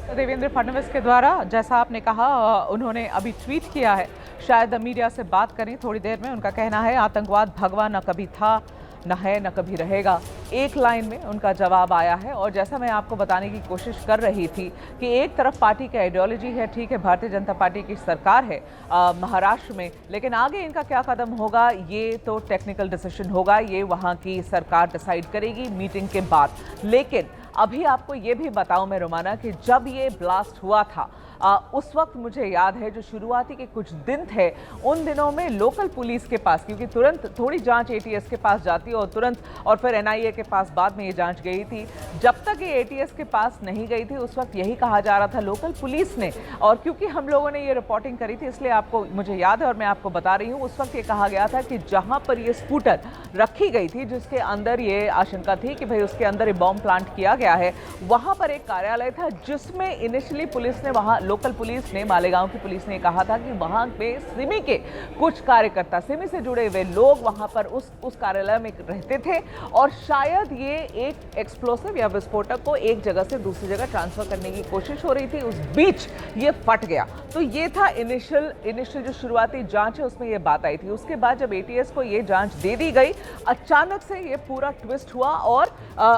देवेंद्र फडणवीस के द्वारा, जैसा आपने कहा, उन्होंने अभी ट्वीट किया है, शायद मीडिया से बात करें थोड़ी देर में। उनका कहना है आतंकवाद भगवा न कभी था, न है, न कभी रहेगा। एक लाइन में उनका जवाब आया है। और जैसा मैं आपको बताने की कोशिश कर रही थी कि एक तरफ पार्टी की आइडियोलॉजी है, ठीक है, भारतीय जनता पार्टी की सरकार है महाराष्ट्र में, लेकिन आगे इनका क्या कदम होगा ये तो टेक्निकल डिसीजन होगा, ये वहाँ की सरकार डिसाइड करेगी मीटिंग के बाद। लेकिन अभी आपको ये भी बताऊं मैं रोमाना कि जब ये ब्लास्ट हुआ था उस वक्त मुझे याद है जो शुरुआती के कुछ दिन थे, उन दिनों में लोकल पुलिस के पास, क्योंकि तुरंत थोड़ी जांच एटीएस के पास जाती और तुरंत और फिर एनआईए के पास बाद में ये जांच गई थी। जब तक ये एटीएस के पास नहीं गई थी उस वक्त यही कहा जा रहा था लोकल पुलिस ने, और क्योंकि हम लोगों ने ये रिपोर्टिंग करी थी इसलिए आपको मुझे याद है और मैं आपको बता रही हूँ, उस वक्त ये कहा गया था कि जहाँ पर ये स्कूटर रखी गई थी जिसके अंदर ये आशंका थी कि भाई उसके अंदर ये बॉम्ब प्लांट किया गया है, वहाँ पर एक कार्यालय था जिसमें इनिशियली पुलिस ने, वहाँ लोकल पुलिस ने, मालेगांव की पुलिस ने कहा था कि वहां पे सिमी के कुछ कार्यकर्ता, सिमी से जुड़े हुए लोग वहां पर उस कार्यालय में रहते थे और शायद ये एक एक्सप्लोसिव या विस्फोटक को एक जगह से दूसरी जगह ट्रांसफर करने की कोशिश हो रही थी, उस बीच ये फट गया। तो ये था इनिशियल जो शुरुआती जांच है उसमें ये बात आई थी। उसके बाद जब एटीएस को ये जांच दे दी गई, अचानक से ये पूरा ट्विस्ट हुआ और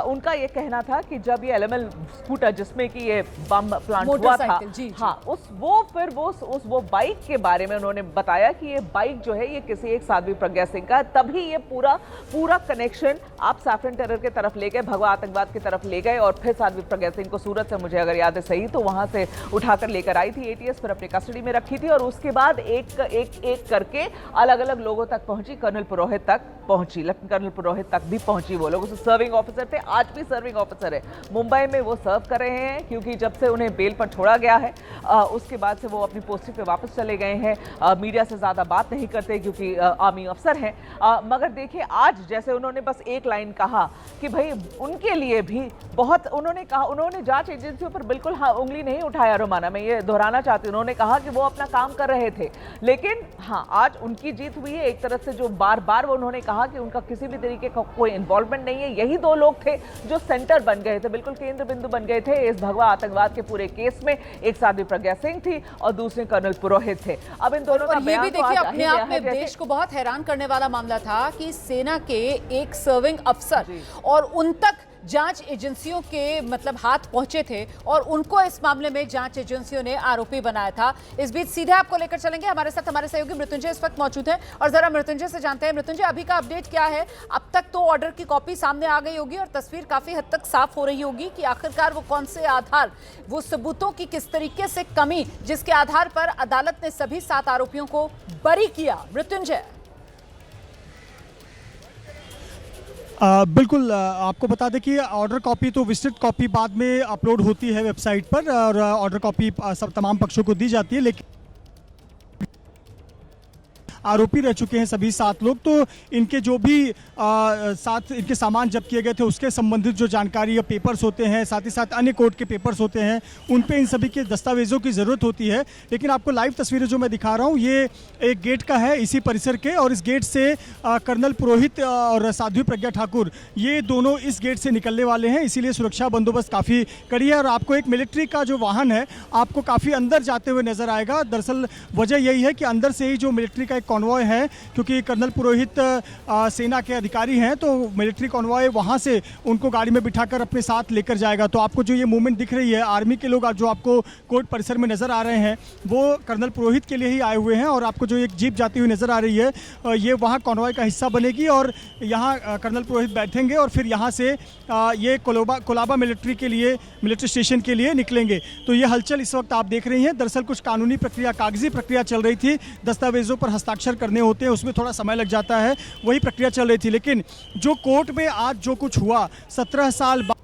उनका ये कहना था कि जब ये एलएमएल स्कूटर जिसमें कि ये बम प्लांट हुआ था, हाँ, वो बाइक के बारे में उन्होंने बताया कि ये बाइक जो है ये किसी एक साध्वी प्रज्ञा सिंह का, तभी ये पूरा कनेक्शन आप सैफरन टेरर के तरफ ले गए, भगवा आतंकवाद की तरफ ले गए और फिर साध्वी प्रज्ञा सिंह को सूरत से, मुझे अगर याद है सही, तो वहां से उठाकर लेकर आई थी एटीएस, फिर अपनी कस्टडी में रखी थी और उसके बाद एक करके अलग अलग लोगों तक पहुंची, कर्नल पुरोहित तक पहुंची, कर्नल पुरोहित तक भी पहुंची। वो लोग उस सर्विंग ऑफिसर थे, आज भी सर्विंग ऑफिसर है, मुंबई में वो सर्व कर रहे हैं क्योंकि जब से उन्हें बेल पर छोड़ा गया है उसके बाद से वो अपनी पोस्टिंग पे वापस चले गए हैं। मीडिया से ज़्यादा बात नहीं करते क्योंकि आर्मी अफसर हैं। मगर देखिए आज जैसे उन्होंने बस एक लाइन कहा कि भाई उनके लिए भी बहुत, उन्होंने कहा, उन्होंने जांच एजेंसियों पर बिल्कुल उंगली नहीं उठाया रोमाना, मैं ये दोहराना चाहती हूँ। उन्होंने कहा कि वो अपना काम कर रहे थे, लेकिन हाँ आज उनकी जीत हुई है एक तरह से। जो बार बार वो उन्होंने कहा कि उनका किसी भी तरीके का कोई इन्वॉल्वमेंट नहीं है, यही दो लोग थे जो सेंटर बन गए थे, बिल्कुल केंद्र बिंदु बन गए थे इस भगवा आतंकवाद के पूरे केस में। एक साध्वी प्रज्ञा सिंह थी और दूसरे कर्नल पुरोहित थे। अब इन दोनों का ये भी देखिए अपने आप में देश को बहुत हैरान करने वाला मामला था कि सेना के एक सर्विंग अफसर और उन तक जांच एजेंसियों के मतलब हाथ पहुंचे थे और उनको इस मामले में जांच एजेंसियों ने आरोपी बनाया था। इस बीच सीधे आपको लेकर चलेंगे, हमारे साथ हमारे सहयोगी मृत्युंजय इस वक्त मौजूद हैं और जरा मृत्युंजय से जानते हैं। मृत्युंजय, अभी का अपडेट क्या है? अब तक तो ऑर्डर की कॉपी सामने आ गई होगी और तस्वीर काफी हद तक साफ हो रही होगी कि आखिरकार वो कौन से आधार, वो सबूतों की किस तरीके से कमी जिसके आधार पर अदालत ने सभी 7 आरोपियों को बरी किया। मृत्युंजय, बिल्कुल, आपको बता दें कि ऑर्डर कॉपी तो विस्तृत कॉपी बाद में अपलोड होती है वेबसाइट पर और ऑर्डर कॉपी सब तमाम पक्षों को दी जाती है, लेकिन आरोपी रह चुके हैं सभी 7 लोग। तो इनके जो भी साथ इनके सामान जब्त किए गए थे उसके संबंधित जो जानकारी या पेपर्स होते हैं, साथ ही साथ अन्य कोर्ट के पेपर्स होते हैं, उन पे इन सभी के दस्तावेजों की ज़रूरत होती है। लेकिन आपको लाइव तस्वीरें जो मैं दिखा रहा हूँ ये एक गेट का है इसी परिसर के, और इस गेट से कर्नल पुरोहित और साध्वी प्रज्ञा ठाकुर ये दोनों इस गेट से निकलने वाले हैं, इसीलिए सुरक्षा बंदोबस्त काफ़ी कड़ी है। और आपको एक मिलिट्री का जो वाहन है आपको काफ़ी अंदर जाते हुए नजर आएगा। दरअसल वजह यही है कि अंदर से ही जो मिलिट्री का एक कॉन्वॉय है, क्योंकि कर्नल पुरोहित सेना के अधिकारी हैं, तो मिलिट्री कॉन्वॉय वहां से उनको गाड़ी में बिठाकर अपने साथ लेकर जाएगा। तो आपको जो ये मूवमेंट दिख रही है, आर्मी के लोग जो आपको कोर्ट परिसर में नज़र आ रहे हैं वो कर्नल पुरोहित के लिए ही आए हुए हैं। और आपको जो एक जीप जाती हुई नज़र आ रही है ये वहाँ कॉन्वॉय का हिस्सा बनेगी और यहाँ कर्नल पुरोहित बैठेंगे और फिर यहाँ से ये कोलाबा मिलिट्री स्टेशन के लिए निकलेंगे। तो ये हलचल इस वक्त आप देख रही हैं। दरअसल कुछ कानूनी प्रक्रिया, कागजी प्रक्रिया चल रही थी, दस्तावेजों पर हस्ताक्षर करने होते हैं, उसमें थोड़ा समय लग जाता है, वही प्रक्रिया चल रही थी। लेकिन जो कोर्ट में आज जो कुछ हुआ 17 साल बाद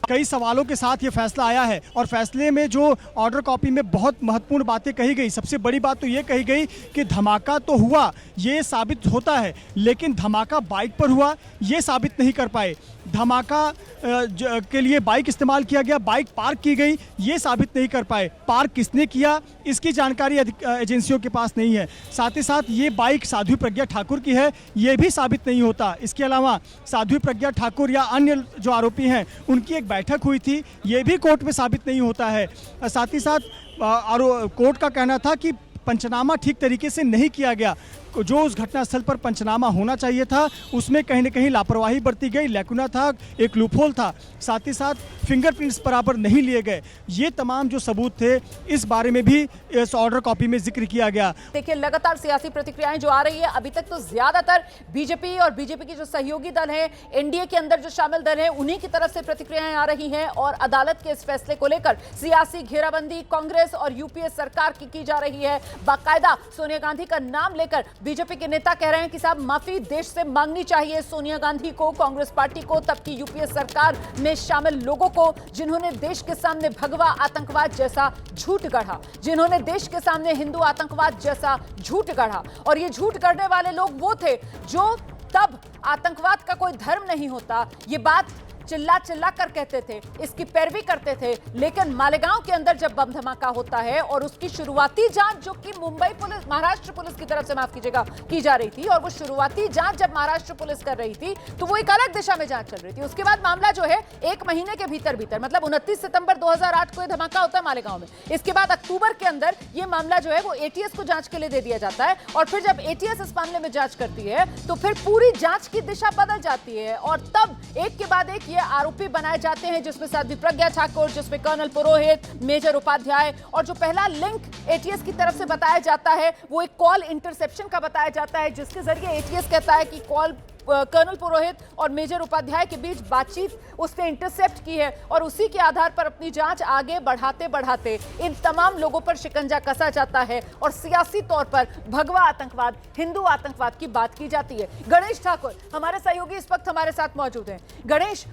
कई सवालों के साथ ये फैसला आया है और फैसले में जो ऑर्डर कॉपी में बहुत महत्वपूर्ण बातें कही गई, सबसे बड़ी बात तो ये कही गई कि धमाका तो हुआ, ये साबित होता है, लेकिन धमाका बाइक पर हुआ ये साबित नहीं कर पाए। धमाका के लिए बाइक इस्तेमाल किया गया, बाइक पार्क की गई, ये साबित नहीं कर पाए। पार्क किसने किया इसकी जानकारी एजेंसियों के पास नहीं है। साथ ही साथ ये बाइक साध्वी प्रज्ञा ठाकुर की है, ये भी साबित नहीं होता। इसके अलावा साध्वी प्रज्ञा ठाकुर या अन्य जो आरोपी हैं उनकी एक बैठक हुई थी, ये भी कोर्ट में साबित नहीं होता है। साथ ही साथ कोर्ट का कहना था कि पंचनामा ठीक तरीके से नहीं किया गया, जो उस घटनास्थल पर पंचनामा होना चाहिए था उसमें कहीं न कहीं लापरवाही बरती गई, लैकुना था, एक लूपहोल था। साथ ही साथ फिंगरप्रिंट्स बराबर नहीं लिए गए। ये तमाम जो सबूत थे इस बारे में भी इस ऑर्डर कॉपी में जिक्र किया गया। देखिए लगातार सियासी प्रतिक्रियाएं जो आ रही है, अभी तक तो ज्यादातर बीजेपी और बीजेपी की जो सहयोगी दल है, एनडीए के अंदर जो शामिल दल है, उन्हीं की तरफ से प्रतिक्रियाएं आ रही हैं और अदालत के इस फैसले को लेकर सियासी घेराबंदी कांग्रेस और यूपीए सरकार की जा रही है। बाकायदा सोनिया गांधी का नाम लेकर बीजेपी के नेता कह रहे हैं कि साहब माफी देश से मांगनी चाहिए सोनिया गांधी को, कांग्रेस पार्टी को, तब की यूपीए सरकार में शामिल लोगों को जिन्होंने देश के सामने भगवा आतंकवाद जैसा झूठ गढ़ा, जिन्होंने देश के सामने हिंदू आतंकवाद जैसा झूठ गढ़ा। और ये झूठ गढ़ने वाले लोग वो थे जो तब आतंकवाद का कोई धर्म नहीं होता ये बात चिल्ला चिल्ला कर कहते थे, इसकी पैरवी करते थे। लेकिन मालेगांव के अंदर जब बम धमाका होता है और उसकी शुरुआती जांच जो कि मुंबई पुलिस, महाराष्ट्र पुलिस की तरफ से माफ कीजिएगा की जा रही थी, और वो शुरुआती जांच जब महाराष्ट्र पुलिस कर रही थी तो वो एक अलग दिशा में जांच चल रही थी। उसके बाद मामला जो है 1 महीने के भीतर मतलब 29 सितंबर 2008 को धमाका होता है मालेगांव में। इसके बाद अक्टूबर के अंदर ये मामला जो है वो एटीएस को जांच के लिए दे दिया जाता है और फिर जब एटीएस इस मामले में जांच करती है तो फिर पूरी जांच की दिशा बदल जाती है और तब एक के बाद एक ये आरोपी बनाए जाते हैं, जिसमें साध्वी प्रज्ञा ठाकुर, जिसमें कर्नल पुरोहित, मेजर उपाध्याय, और जो पहला लिंक एटीएस की तरफ से बताया जाता है वो एक कॉल इंटरसेप्शन का बताया जाता है, जिसके जरिए एटीएस कहता है कि कॉल कर्नल पुरोहित और मेजर उपाध्याय के बीच बातचीत उसने इंटरसेप्ट की है और उसी के आधार पर अपनी जांच आगे बढ़ाते बढ़ाते इन तमाम लोगों पर शिकंजा कसा जाता है और सियासी तौर पर भगवा आतंकवाद, हिंदू आतंकवाद की बात की जाती है। गणेश ठाकुर हमारे सहयोगी इस वक्त हमारे साथ मौजूद हैं। गणेश,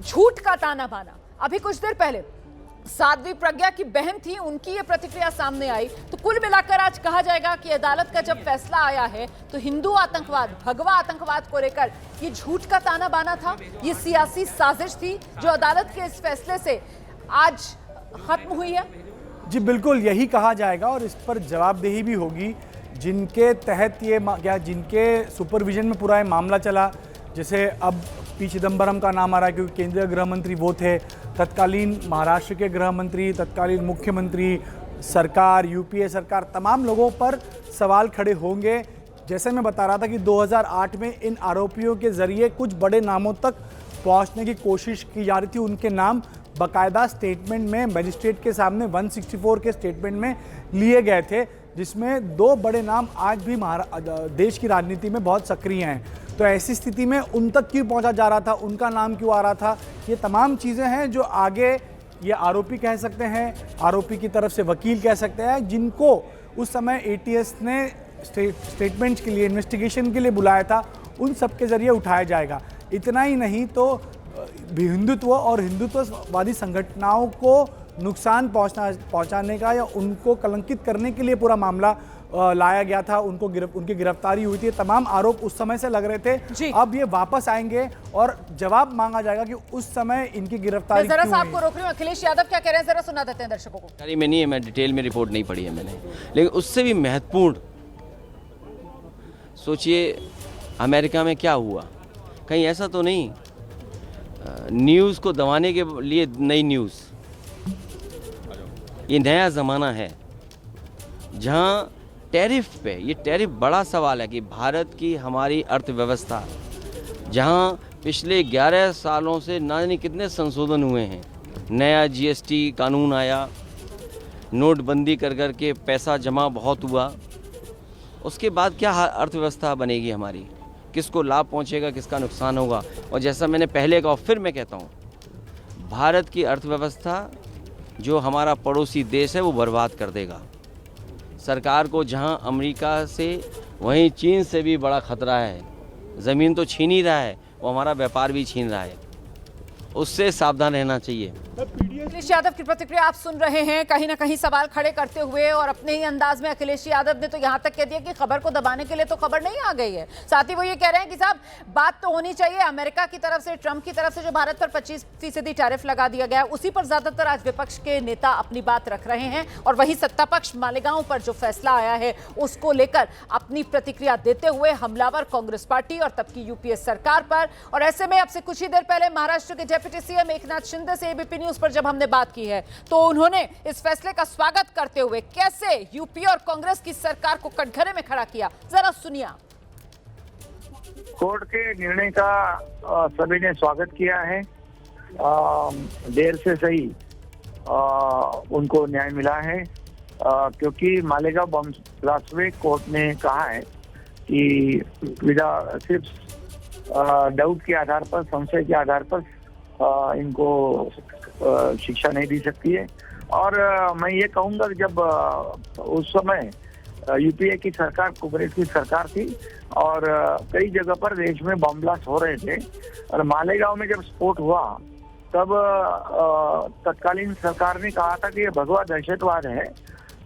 झूठ का ताना बाना, अभी कुछ देर पहले साध्वी प्रज्ञा की बहन थी, उनकी ये प्रतिक्रिया सामने आई, तो कुल मिलाकर आज कहा जाएगा कि अदालत का जब फैसला आया है तो हिंदू आतंकवाद, भगवा आतंकवाद को लेकर ये झूठ का ताना बाना था, ये सियासी साजिश थी जो अदालत के इस फैसले से आज खत्म हुई है। जी बिल्कुल यही कहा जाएगा और इस पर जवाबदेही भी होगी जिनके तहत ये जिनके सुपरविजन में पूरा ये मामला चला। जैसे अब पी चिदम्बरम का नाम आ रहा है क्योंकि केंद्रीय गृह मंत्री वो थे, तत्कालीन महाराष्ट्र के गृह मंत्री, तत्कालीन मुख्यमंत्री, सरकार, यूपीए सरकार, तमाम लोगों पर सवाल खड़े होंगे। जैसे मैं बता रहा था कि 2008 में इन आरोपियों के जरिए कुछ बड़े नामों तक पहुंचने की कोशिश की जा रही थी। उनके नाम बाकायदा स्टेटमेंट में मजिस्ट्रेट के सामने 164 के स्टेटमेंट में लिए गए थे, जिसमें 2 बड़े नाम आज भी देश की राजनीति में बहुत सक्रिय हैं। तो ऐसी स्थिति में उन तक क्यों पहुंचा जा रहा था, उनका नाम क्यों आ रहा था, ये तमाम चीज़ें हैं जो आगे ये आरोपी कह सकते हैं, आरोपी की तरफ से वकील कह सकते हैं, जिनको उस समय एटीएस ने स्टेटमेंट्स के लिए, इन्वेस्टिगेशन के लिए बुलाया था, उन सब के जरिए उठाया जाएगा। इतना ही नहीं तो हिंदुत्व और हिंदुत्ववादी संगठनों को नुकसान पहुंचाने का या उनको कलंकित करने के लिए पूरा मामला लाया गया था, उनकी गिरफ्तारी हुई थी। तमाम आरोप उस समय से लग रहे थे, अब ये वापस आएंगे और जवाब मांगा जाएगा कि उस समय इनकी गिरफ्तारी जरा सा आपको रोक रही हूं, अखिलेश यादव क्या कह रहे हैं जरा सुना देते हैं दर्शकों को। अरे मैं नहीं है, मैं डिटेल में रिपोर्ट नहीं पढ़ी है मैंने, लेकिन उससे भी महत्वपूर्ण सोचिए अमेरिका में क्या हुआ। कहीं ऐसा तो नहीं न्यूज़ को दबाने के लिए नई न्यूज़, ये नया ज़माना है जहां टैरिफ पे, ये टैरिफ बड़ा सवाल है कि भारत की हमारी अर्थव्यवस्था जहां पिछले 11 सालों से ना जाने कितने संशोधन हुए हैं, नया जीएसटी कानून आया, नोटबंदी कर कर के पैसा जमा बहुत हुआ, उसके बाद क्या अर्थव्यवस्था बनेगी हमारी, किसको लाभ पहुंचेगा, किसका नुकसान होगा। और जैसा मैंने पहले कहा फिर मैं कहता हूं, भारत की अर्थव्यवस्था जो हमारा पड़ोसी देश है वो बर्बाद कर देगा। सरकार को जहां अमेरिका से वहीं चीन से भी बड़ा खतरा है, ज़मीन तो छीन ही रहा है, वो हमारा व्यापार भी छीन रहा है। उससे सावधान रहना चाहिए। अखिलेश यादव की प्रतिक्रिया आप सुन रहे हैं, कहीं ना कहीं सवाल खड़े करते हुए, और अपने ही अंदाज में अखिलेश यादव ने तो यहां तक कह दिया कि खबर को दबाने के लिए तो खबर नहीं आ गई है। साथ ही वो ये कह रहे हैं कि साहब बात तो होनी चाहिए अमेरिका की तरफ से, ट्रंप की तरफ से जो भारत पर 25% टैरिफ लगा दिया गया है, उसी पर ज्यादातर आज विपक्ष के नेता अपनी बात रख रहे हैं, और वही सत्ता पक्ष मालेगांव पर जो फैसला आया है उसको लेकर अपनी प्रतिक्रिया देते हुए हमलावर कांग्रेस पार्टी और तब की यूपीए सरकार पर। और ऐसे में अब से कुछ ही देर पहले महाराष्ट्र के डिप्टी सीएम एकनाथ शिंदे से एबीपी न्यूज पर जब हमने बात की है तो उन्होंने इस फैसले का स्वागत करते हुए कैसे यूपीए और कांग्रेस की सरकार को कटघरे में खड़ा किया, जरा सुनिए। कोर्ट के निर्णय का सभी ने स्वागत किया है। देर से सही उनको न्याय मिला है, क्योंकि मालेगांव बम ब्लास्ट में कोर्ट ने कहा है कि सिर्फ डाउट के आधार पर, संशय के आधार पर इनको शिक्षा नहीं दी सकती है। और मैं ये कहूँगा कि जब उस समय यूपीए की सरकार, कांग्रेस की सरकार थी, और कई जगह पर देश में बम ब्लास्ट हो रहे थे, और मालेगांव में जब स्फोट हुआ तब तत्कालीन सरकार ने कहा था कि ये भगवा दहशतवाद है।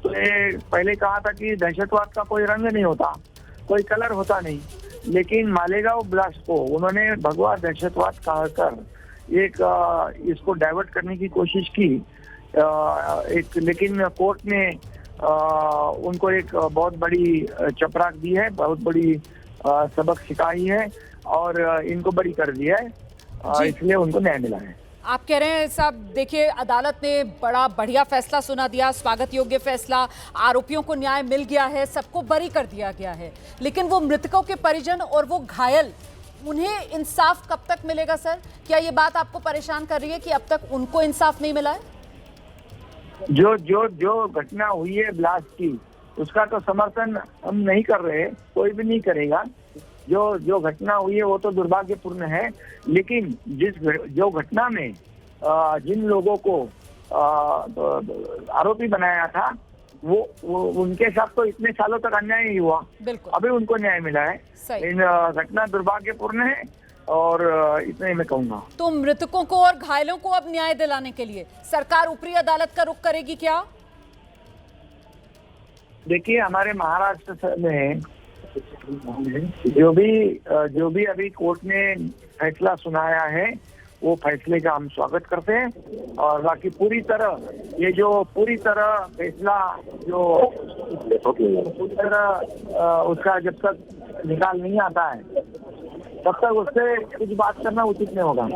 तो ये पहले कहा था कि दहशतवाद का कोई रंग नहीं होता, कोई कलर होता नहीं, लेकिन मालेगांव ब्लास्ट को उन्होंने भगवा दहशतवाद कहकर एक इसको डाइवर्ट करने की कोशिश की, लेकिन कोर्ट ने उनको एक बहुत बड़ी चपराक दी है, बहुत बड़ी सबक सिखाई है, और इनको बरी कर दिया है, इसलिए उनको न्याय मिला है। आप कह रहे हैं साहब, देखिए अदालत ने बड़ा बढ़िया फैसला सुना दिया, स्वागत योग्य फैसला, आरोपियों को न्याय मिल गया है, सबको बरी कर दिया गया है, लेकिन वो मृतकों के परिजन और वो घायल, उन्हें इंसाफ कब तक मिलेगा सर? क्या ये बात आपको परेशान कर रही है कि अब तक उनको इंसाफ नहीं मिला है? जो घटना हुई है ब्लास्ट की, उसका तो समर्थन हम नहीं कर रहे, कोई भी नहीं करेगा। जो घटना हुई है वो तो दुर्भाग्यपूर्ण है, लेकिन जो घटना में जिन लोगों को आरोपी बनाया था वो उनके साथ तो इतने सालों तक अन्याय ही हुआ, अभी उनको न्याय मिला है। इन घटना दुर्भाग्यपूर्ण है, और इतना ही मैं कहूँगा। तो मृतकों को और घायलों को अब न्याय दिलाने के लिए सरकार ऊपरी अदालत का रुख करेगी क्या? देखिए, हमारे महाराष्ट्र में जो भी अभी कोर्ट ने फैसला सुनाया है, वो फैसले का हम स्वागत करते हैं, और बाकी पूरी तरह फैसला जो पूरी तरह उसका जब तक निकाल नहीं आता है तब तक उससे कुछ बात करना उचित नहीं होगा।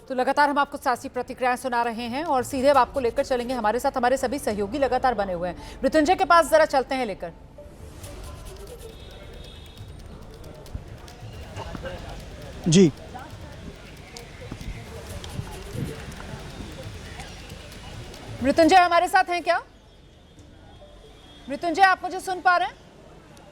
तो लगातार हम आपको सासी प्रतिक्रियाएं सुना रहे हैं, और सीधे अब आपको लेकर चलेंगे, हमारे साथ हमारे सभी सहयोगी लगातार बने हुए हैं। मृत्युंजय के पास जरा चलते हैं लेकर। जी, मृत्युंजय हमारे साथ हैं क्या? मृत्युंजय, आप मुझे सुन पा रहे हैं?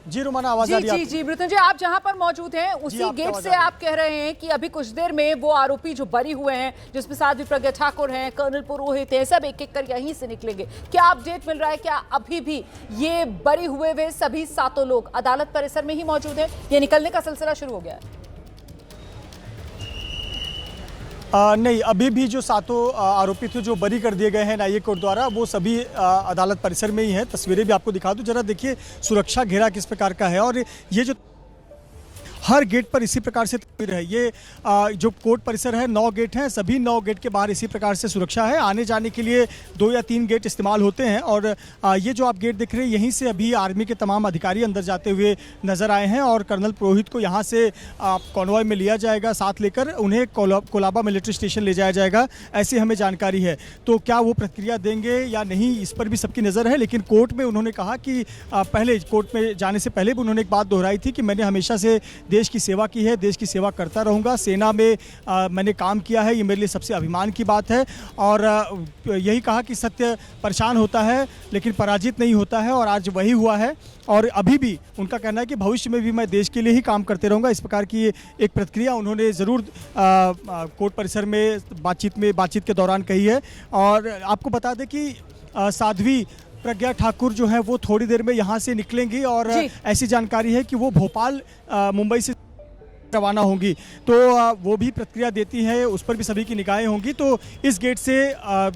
जी रुमाना, आवाज आ रही है? जी मृत्युंजय, आप जहां पर मौजूद हैं उसी गेट से आप कह रहे हैं कि अभी कुछ देर में वो आरोपी जो बरी हुए हैं, जिसमें साध्वी प्रज्ञा ठाकुर हैं, कर्नल पुरोहित हैं, सब एक एक कर यहीं से निकलेंगे। क्या अपडेट मिल रहा है? क्या अभी भी ये बरी हुए सभी 7 लोग अदालत परिसर में ही मौजूद है, ये निकलने का सिलसिला शुरू हो गया है? नहीं, अभी भी जो 7 आरोपी थे जो बरी कर दिए गए हैं न्यायिक कोर्ट द्वारा, वो सभी अदालत परिसर में ही हैं। तस्वीरें भी आपको दिखा दूं, जरा देखिए सुरक्षा घेरा किस प्रकार का है, और ये जो हर गेट पर इसी प्रकार से तस्वीर है। ये जो कोर्ट परिसर है 9 गेट हैं, सभी 9 गेट के बाहर इसी प्रकार से सुरक्षा है। आने जाने के लिए 2 या 3 गेट इस्तेमाल होते हैं, और ये जो आप गेट देख रहे हैं, यहीं से अभी आर्मी के तमाम अधिकारी अंदर जाते हुए नजर आए हैं, और कर्नल पुरोहित को यहाँ से कॉन्वॉय में लिया जाएगा, साथ लेकर उन्हें कोलाबा मिलिट्री स्टेशन ले जाया जाएगा, ऐसी हमें जानकारी है। तो क्या वो प्रतिक्रिया देंगे या नहीं, इस पर भी सबकी नज़र है। लेकिन कोर्ट में उन्होंने कहा कि पहले कोर्ट में जाने से पहले भी उन्होंने एक बात दोहराई थी कि मैंने हमेशा से देश की सेवा की है, देश की सेवा करता रहूँगा, सेना में मैंने काम किया है, ये मेरे लिए सबसे अभिमान की बात है। और यही कहा कि सत्य परेशान होता है लेकिन पराजित नहीं होता है, और आज वही हुआ है। और अभी भी उनका कहना है कि भविष्य में भी मैं देश के लिए ही काम करते रहूँगा। इस प्रकार की एक प्रतिक्रिया उन्होंने ज़रूर कोर्ट परिसर में बातचीत के दौरान कही है। और आपको बता दें कि साध्वी प्रज्ञा ठाकुर जो है वो थोड़ी देर में यहाँ से निकलेंगी, और ऐसी जानकारी है कि वो भोपाल मुंबई से रवाना होंगी, तो वो भी प्रतिक्रिया देती है, उस पर भी सभी की निगाहें होंगी। तो इस गेट से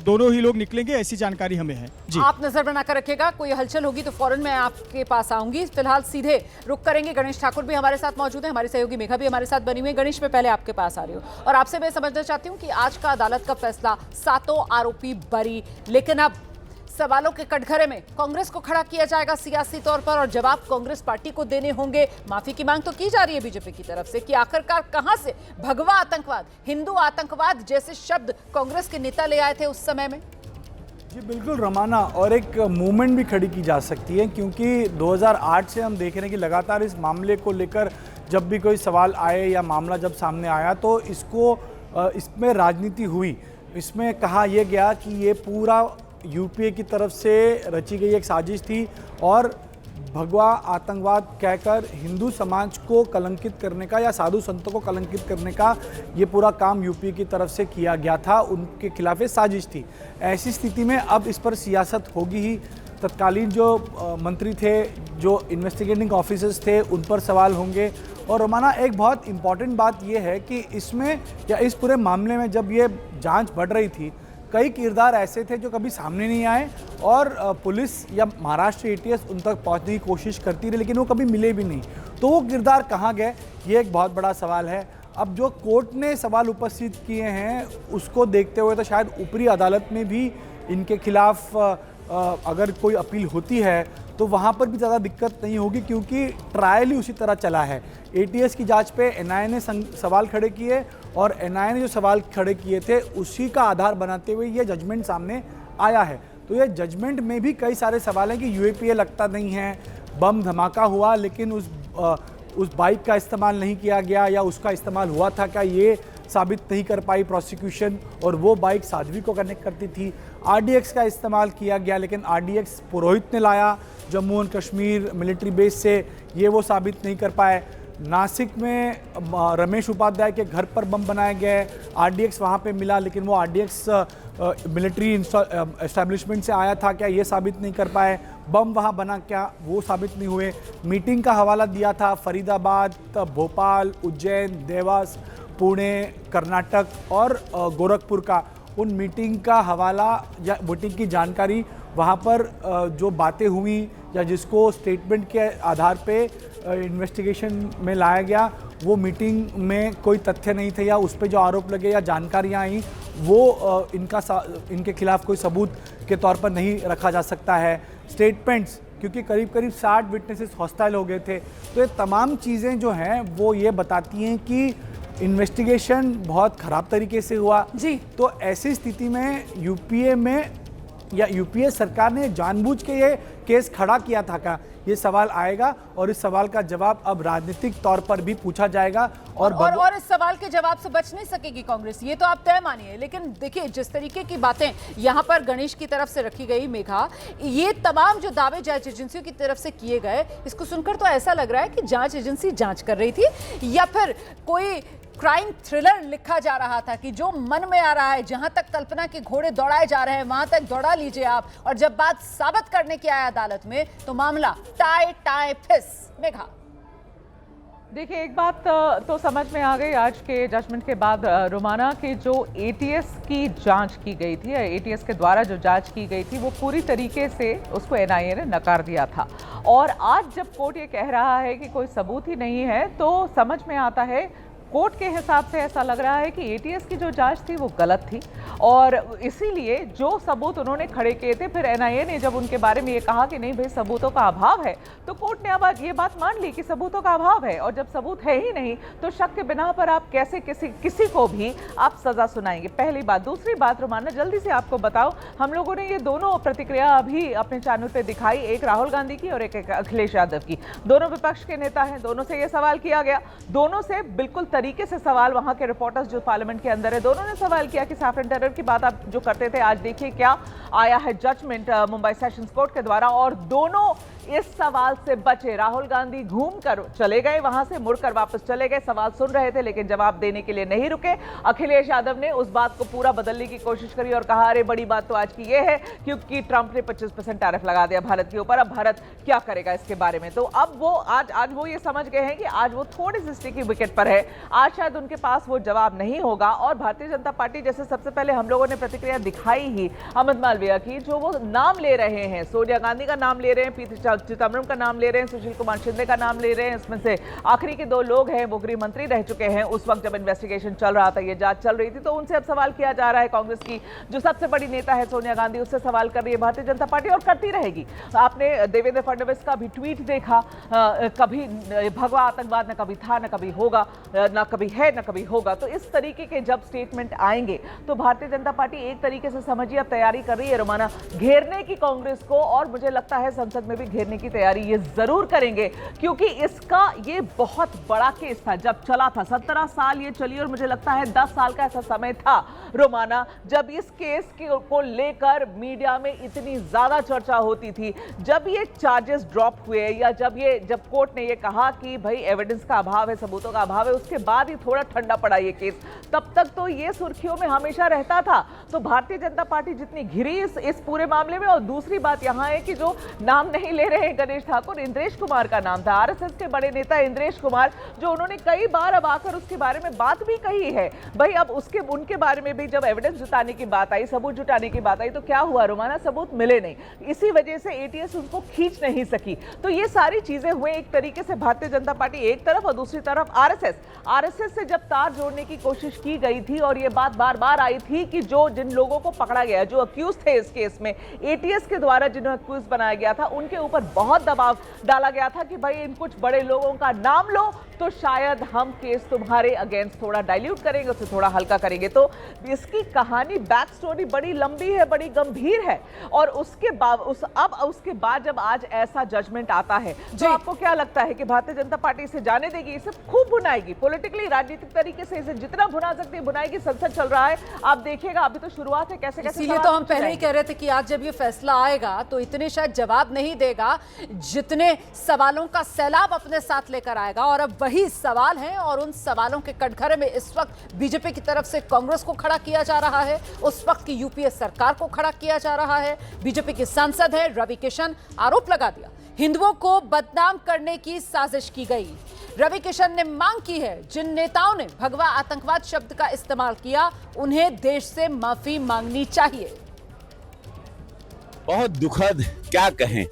दोनों ही लोग निकलेंगे, ऐसी जानकारी हमें है जी। आप नजर बनाकर रखिएगा, कोई हलचल होगी तो फौरन मैं आपके पास आऊंगी। फिलहाल सीधे रुक करेंगे, गणेश ठाकुर भी हमारे साथ मौजूद है, हमारी सहयोगी मेघा भी हमारे साथ बनी हुई है। गणेश, मैं पहले आपके पास आ रही हूँ और आपसे मैं समझना चाहती हूँ कि आज का अदालत का फैसला, 7 आरोपी बरी, लेकिन अब सवालों के कटघरे में कांग्रेस को खड़ा किया जाएगा सियासी तौर पर और जवाब कांग्रेस पार्टी को देने होंगे। माफी की मांग तो की जा रही है बीजेपी की तरफ से कि आखिरकार कहां से भगवा आतंकवाद, हिंदू आतंकवाद जैसे शब्द कांग्रेस के नेता ले आए थे उस समय में। जी बिल्कुल रमाना, और एक मूवमेंट भी खड़ी की जा सकती है, क्योंकि 2008 से हम देख रहे हैं कि लगातार इस मामले को लेकर जब भी कोई सवाल आए या मामला जब सामने आया तो इसमें राजनीति हुई। इसमें कहा यह गया कि ये पूरा यूपीए की तरफ से रची गई एक साजिश थी और भगवा आतंकवाद कहकर हिंदू समाज को कलंकित करने का या साधु संतों को कलंकित करने का ये पूरा काम यूपीए की तरफ से किया गया था, उनके खिलाफ एक साजिश थी। ऐसी स्थिति में अब इस पर सियासत होगी ही। तत्कालीन जो मंत्री थे, जो इन्वेस्टिगेटिंग ऑफिसर्स थे, उन पर सवाल होंगे। और रोमाना, एक बहुत इम्पॉर्टेंट बात यह है कि इसमें या इस पूरे मामले में जब ये जांच बढ़ रही थी, कई किरदार ऐसे थे जो कभी सामने नहीं आए और पुलिस या महाराष्ट्र एटीएस उन तक पहुंचने की कोशिश करती रही, लेकिन वो कभी मिले भी नहीं। तो वो किरदार कहाँ गए, ये एक बहुत बड़ा सवाल है। अब जो कोर्ट ने सवाल उपस्थित किए हैं उसको देखते हुए तो शायद ऊपरी अदालत में भी इनके खिलाफ अगर कोई अपील होती है तो वहाँ पर भी ज़्यादा दिक्कत नहीं होगी, क्योंकि ट्रायल ही उसी तरह चला है। एटीएस की जांच पे एनआईए ने सवाल खड़े किए और एनआईए ने जो सवाल खड़े किए थे उसी का आधार बनाते हुए ये जजमेंट सामने आया है। तो ये जजमेंट में भी कई सारे सवाल हैं कि यूएपीए लगता नहीं है, बम धमाका हुआ लेकिन उस बाइक का इस्तेमाल नहीं किया गया या उसका इस्तेमाल हुआ था क्या, ये साबित नहीं कर पाई प्रोसिक्यूशन, और वो बाइक साध्वी को कनेक्ट करती थी। आरडीएक्स का इस्तेमाल किया गया लेकिन आरडीएक्स पुरोहित ने लाया Jammu and Kashmir military base से, ये वो साबित नहीं कर पाए। नासिक में रमेश उपाध्याय के घर पर बम बनाए गए, आरडीएक्स वहाँ पे मिला लेकिन वो आरडीएक्स मिलिट्री एस्टैब्लिशमेंट से आया था क्या, ये साबित नहीं कर पाए। बम वहाँ बना क्या, वो साबित नहीं हुए। मीटिंग का हवाला दिया था फरीदाबाद, भोपाल, उज्जैन, देवास, पुणे, कर्नाटक और गोरखपुर का, उन मीटिंग का हवाला या मीटिंग की जानकारी वहाँ पर जो बातें हुई या जिसको स्टेटमेंट के आधार पे इन्वेस्टिगेशन में लाया गया, वो मीटिंग में कोई तथ्य नहीं थे या उस पर जो आरोप लगे या जानकारियाँ आई वो इनके खिलाफ कोई सबूत के तौर पर नहीं रखा जा सकता है। स्टेटमेंट्स, क्योंकि करीब करीब 60 विटनेसेस हॉस्टाइल हो गए थे, तो ये तमाम चीज़ें जो हैं वो ये बताती हैं कि इन्वेस्टिगेशन बहुत ख़राब तरीके से हुआ जी। तो ऐसी स्थिति में यूपीए में या यूपीए सरकार ने जानबूझ के ये केस खड़ा किया था क्या, ये सवाल आएगा और इस सवाल का जवाब अब राजनीतिक तौर पर भी पूछा जाएगा। और इस सवाल के जवाब से बच नहीं सकेगी कांग्रेस, ये तो आप तय मानिए। लेकिन देखिए, जिस तरीके की बातें यहाँ पर गणेश की तरफ से रखी गई, मेघा, ये तमाम जो दावे जांच एजेंसियों की तरफ से किए गए, इसको सुनकर तो ऐसा लग रहा है कि जांच एजेंसी जांच कर रही थी या फिर कोई क्राइम थ्रिलर लिखा जा रहा था कि जो मन में आ रहा है, जहां तक कल्पना के घोड़े दौड़ाए जा रहे हैं वहां तक दौड़ा लीजिए आप, और जब बात साबित करने की आए अदालत में तो मामला टाई टाई फिस। मेघा, देखिए, एक बात तो समझ में आ गई आज के जजमेंट के बाद रोमाना, कि जो एटीएस की जांच की गई थी, एटीएस के द्वारा जो जांच की गई थी वो पूरी तरीके से उसको एनआईए ने नकार दिया था। और आज जब कोर्ट ये कह रहा है कि कोई सबूत ही नहीं है तो समझ में आता है, कोर्ट के हिसाब से ऐसा लग रहा है कि एटीएस की जो जांच थी वो गलत थी और इसीलिए जो सबूत उन्होंने खड़े किए थे, फिर एनआईए ने जब उनके बारे में ये कहा कि नहीं भाई सबूतों का अभाव है, तो कोर्ट ने अब ये बात मान ली कि सबूतों का अभाव है, और जब सबूत है ही नहीं तो शक के बिना पर आप कैसे किसी को भी आप सजा सुनाएंगे, पहली बात। दूसरी बात रोमाना, जल्दी से आपको बताओ, हम लोगों ने ये दोनों प्रतिक्रिया अभी अपने चैनल पर दिखाई, एक राहुल गांधी की और एक अखिलेश यादव की। दोनों विपक्ष के नेता हैं, दोनों से ये सवाल किया गया, दोनों से बिल्कुल तरीके से सवाल, वहां के रिपोर्टर्स जो पार्लियामेंट के अंदर है, दोनों ने सवाल किया कि सैफरन टेरर की बात आप जो करते थे, आज देखिए क्या आया है जजमेंट मुंबई सेशंस कोर्ट के द्वारा, और दोनों इस सवाल से बचे। राहुल गांधी घूम कर चले गए, वहां से मुड़कर वापस चले गए, सवाल सुन रहे थे लेकिन जवाब देने के लिए नहीं रुके। अखिलेश यादव ने उस बात को पूरा बदलने की कोशिश करी और कहा अरे बड़ी बात तो आज की ये है क्योंकि ट्रंप ने 25% टैरिफ लगा दिया भारत के ऊपर, अब भारत क्या करेगा इसके बारे में। तो अब वो आज वो ये समझ गए हैं कि आज वो थोड़ी सी स्टिकी विकेट पर है, आज शायद उनके पास वो जवाब नहीं होगा। और भारतीय जनता पार्टी जैसे सबसे पहले हम लोगों ने प्रतिक्रिया दिखाई ही अहमद मालवीय की, जो वो नाम ले रहे हैं, सोनिया गांधी का नाम ले रहे हैं, पी चिदम्बरम का नाम ले रहे हैं, सुशील कुमार शिंदे का नाम ले रहे हैं। इसमें से आखिरी के 2 लोग हैं वो गृह मंत्री रह चुके हैं उस वक्त जब इन्वेस्टिगेशन चल रहा था, ये जांच चल रही थी। तो उनसे अब सवाल किया जा रहा है। कांग्रेस की जो सबसे बड़ी नेता है सोनिया गांधी, उससे सवाल कर रही है भारतीय जनता पार्टी और करती रहेगी। आपने देवेंद्र फडणवीस का भी ट्वीट देखा, कभी भगवा आतंकवाद न कभी था न कभी होगा, न कभी है न कभी होगा। तो इस तरीके के जब स्टेटमेंट आएंगे तो भारतीय जनता पार्टी एक तरीके से समझिए अब तैयारी कर रही है रोमाना घेरने की कांग्रेस को, और मुझे लगता है संसद में भी घेरने की तैयारी ये जरूर करेंगे क्योंकि इसका ये बहुत बड़ा केस था जब चला था। 17 साल ये चली और मुझे लगता है 10 साल का ऐसा समय था रोमाना जब इस केस को लेकर मीडिया में इतनी ज्यादा चर्चा होती थी। जब ये चार्जेस ड्रॉप हुए या जब कोर्ट ने ये कहा कि भाई एविडेंस का अभाव है, सबूतों का अभाव है, उसके बाद ही थोड़ा ठंडा पड़ा ये केस। तब तक तो ये सुर्खियों में हमेशा रहता था। तो भारतीय जनता पार्टी जितनी घिरी इस पूरे मामले में। और दूसरी बात यहां है कि जो नाम नहीं ले रहे हैं गणेश ठाकुर, इंद्रेश कुमार का नाम था, आरएसएस के बड़े नेता इंद्रेश कुमार, जो उन्होंने कई बार अब आकर उसके बारे में बात भी कही है। भाई अब उनके बारे में भी जब एविडेंस जुटाने की बात आई, सबूत जुटाने की बात आई, तो क्या हुआ रोमाना, सबूत मिले नहीं। इसी वजह से एटीएस उनको खींच नहीं सकी। तो ये सारी चीजें हुए एक तरीके से भारतीय जनता पार्टी एक तरफ और दूसरी तरफ आरएसएस से जब तार जोड़ने की कोशिश की गई थी और ये बात बार बार आई थी कि जिन लोगों को पकड़ा गया, जो अक्यूज थे इस केस में, एटीएस के द्वारा जिन्हें अक्यूज बनाया गया था, उनके ऊपर बहुत दबाव डाला गया था कि भाई इन कुछ बड़े लोगों का नाम लो तो शायद हम केस तुम्हारे अगेंस्ट थोड़ा डाइल्यूट करेंगे, उसे थोड़ा हल्का करेंगे। तो इसकी कहानी बैक स्टोरी बड़ी लंबी है, बड़ी गंभीर है। और उसके बाद जब आज ऐसा जजमेंट आता है तो आपको क्या लगता है कि भारतीय जनता पार्टी इसे जाने देगी? इसे खूब भुनाएगी पॉलिटिकली, राजनीतिक तरीके से इसे जितना भुना सकती है भुनाएगी। संसद चल रहा है, आप देखिएगा, अभी तो शुरुआत है। कैसे इसीलिए तो हम पहले ही कह रहे थे कि आज जब ये फैसला आएगा तो इतने शायद जवाब नहीं देगा जितने सवालों का सैलाब अपने साथ लेकर आएगा। और अब वही सवाल हैं और उन सवालों के कटघरे में इस वक्त बीजेपी की तरफ से कांग्रेस को खड़ा किया जा रहा है, उस वक्त की यूपीए सरकार को खड़ा किया जा रहा है। बीजेपी के सांसद है रवि किशन, आरोप लगा दिया हिंदुओं को बदनाम करने की साजिश की गई। रवि किशन ने मांग की है जिन नेताओं ने भगवा आतंकवाद शब्द का इस्तेमाल किया उन्हें देश से माफी मांगनी चाहिए। बहुत दुखद क्या कहें,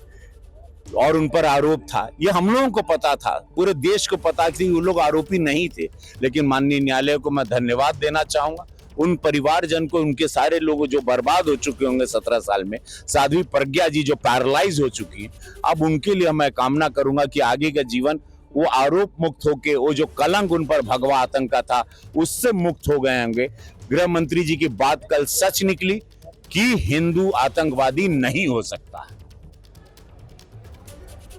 और उन पर आरोप था, ये हम लोगों को पता था, पूरे देश को पता थी, वो लोग आरोपी नहीं थे। लेकिन माननीय न्यायालय को मैं धन्यवाद देना चाहूंगा, उन परिवारजन को, उनके सारे लोग जो बर्बाद हो चुके होंगे 17 साल में, साध्वी प्रज्ञा जी जो पैरालाइज हो चुकी हैं, अब उनके लिए मैं कामना करूंगा कि आगे का जीवन वो आरोप मुक्त होके, वो जो कलंक उन पर भगवा आतंक का था उससे मुक्त हो गए होंगे। गृह मंत्री जी की बात कल सच निकली कि हिंदू आतंकवादी नहीं हो सकता।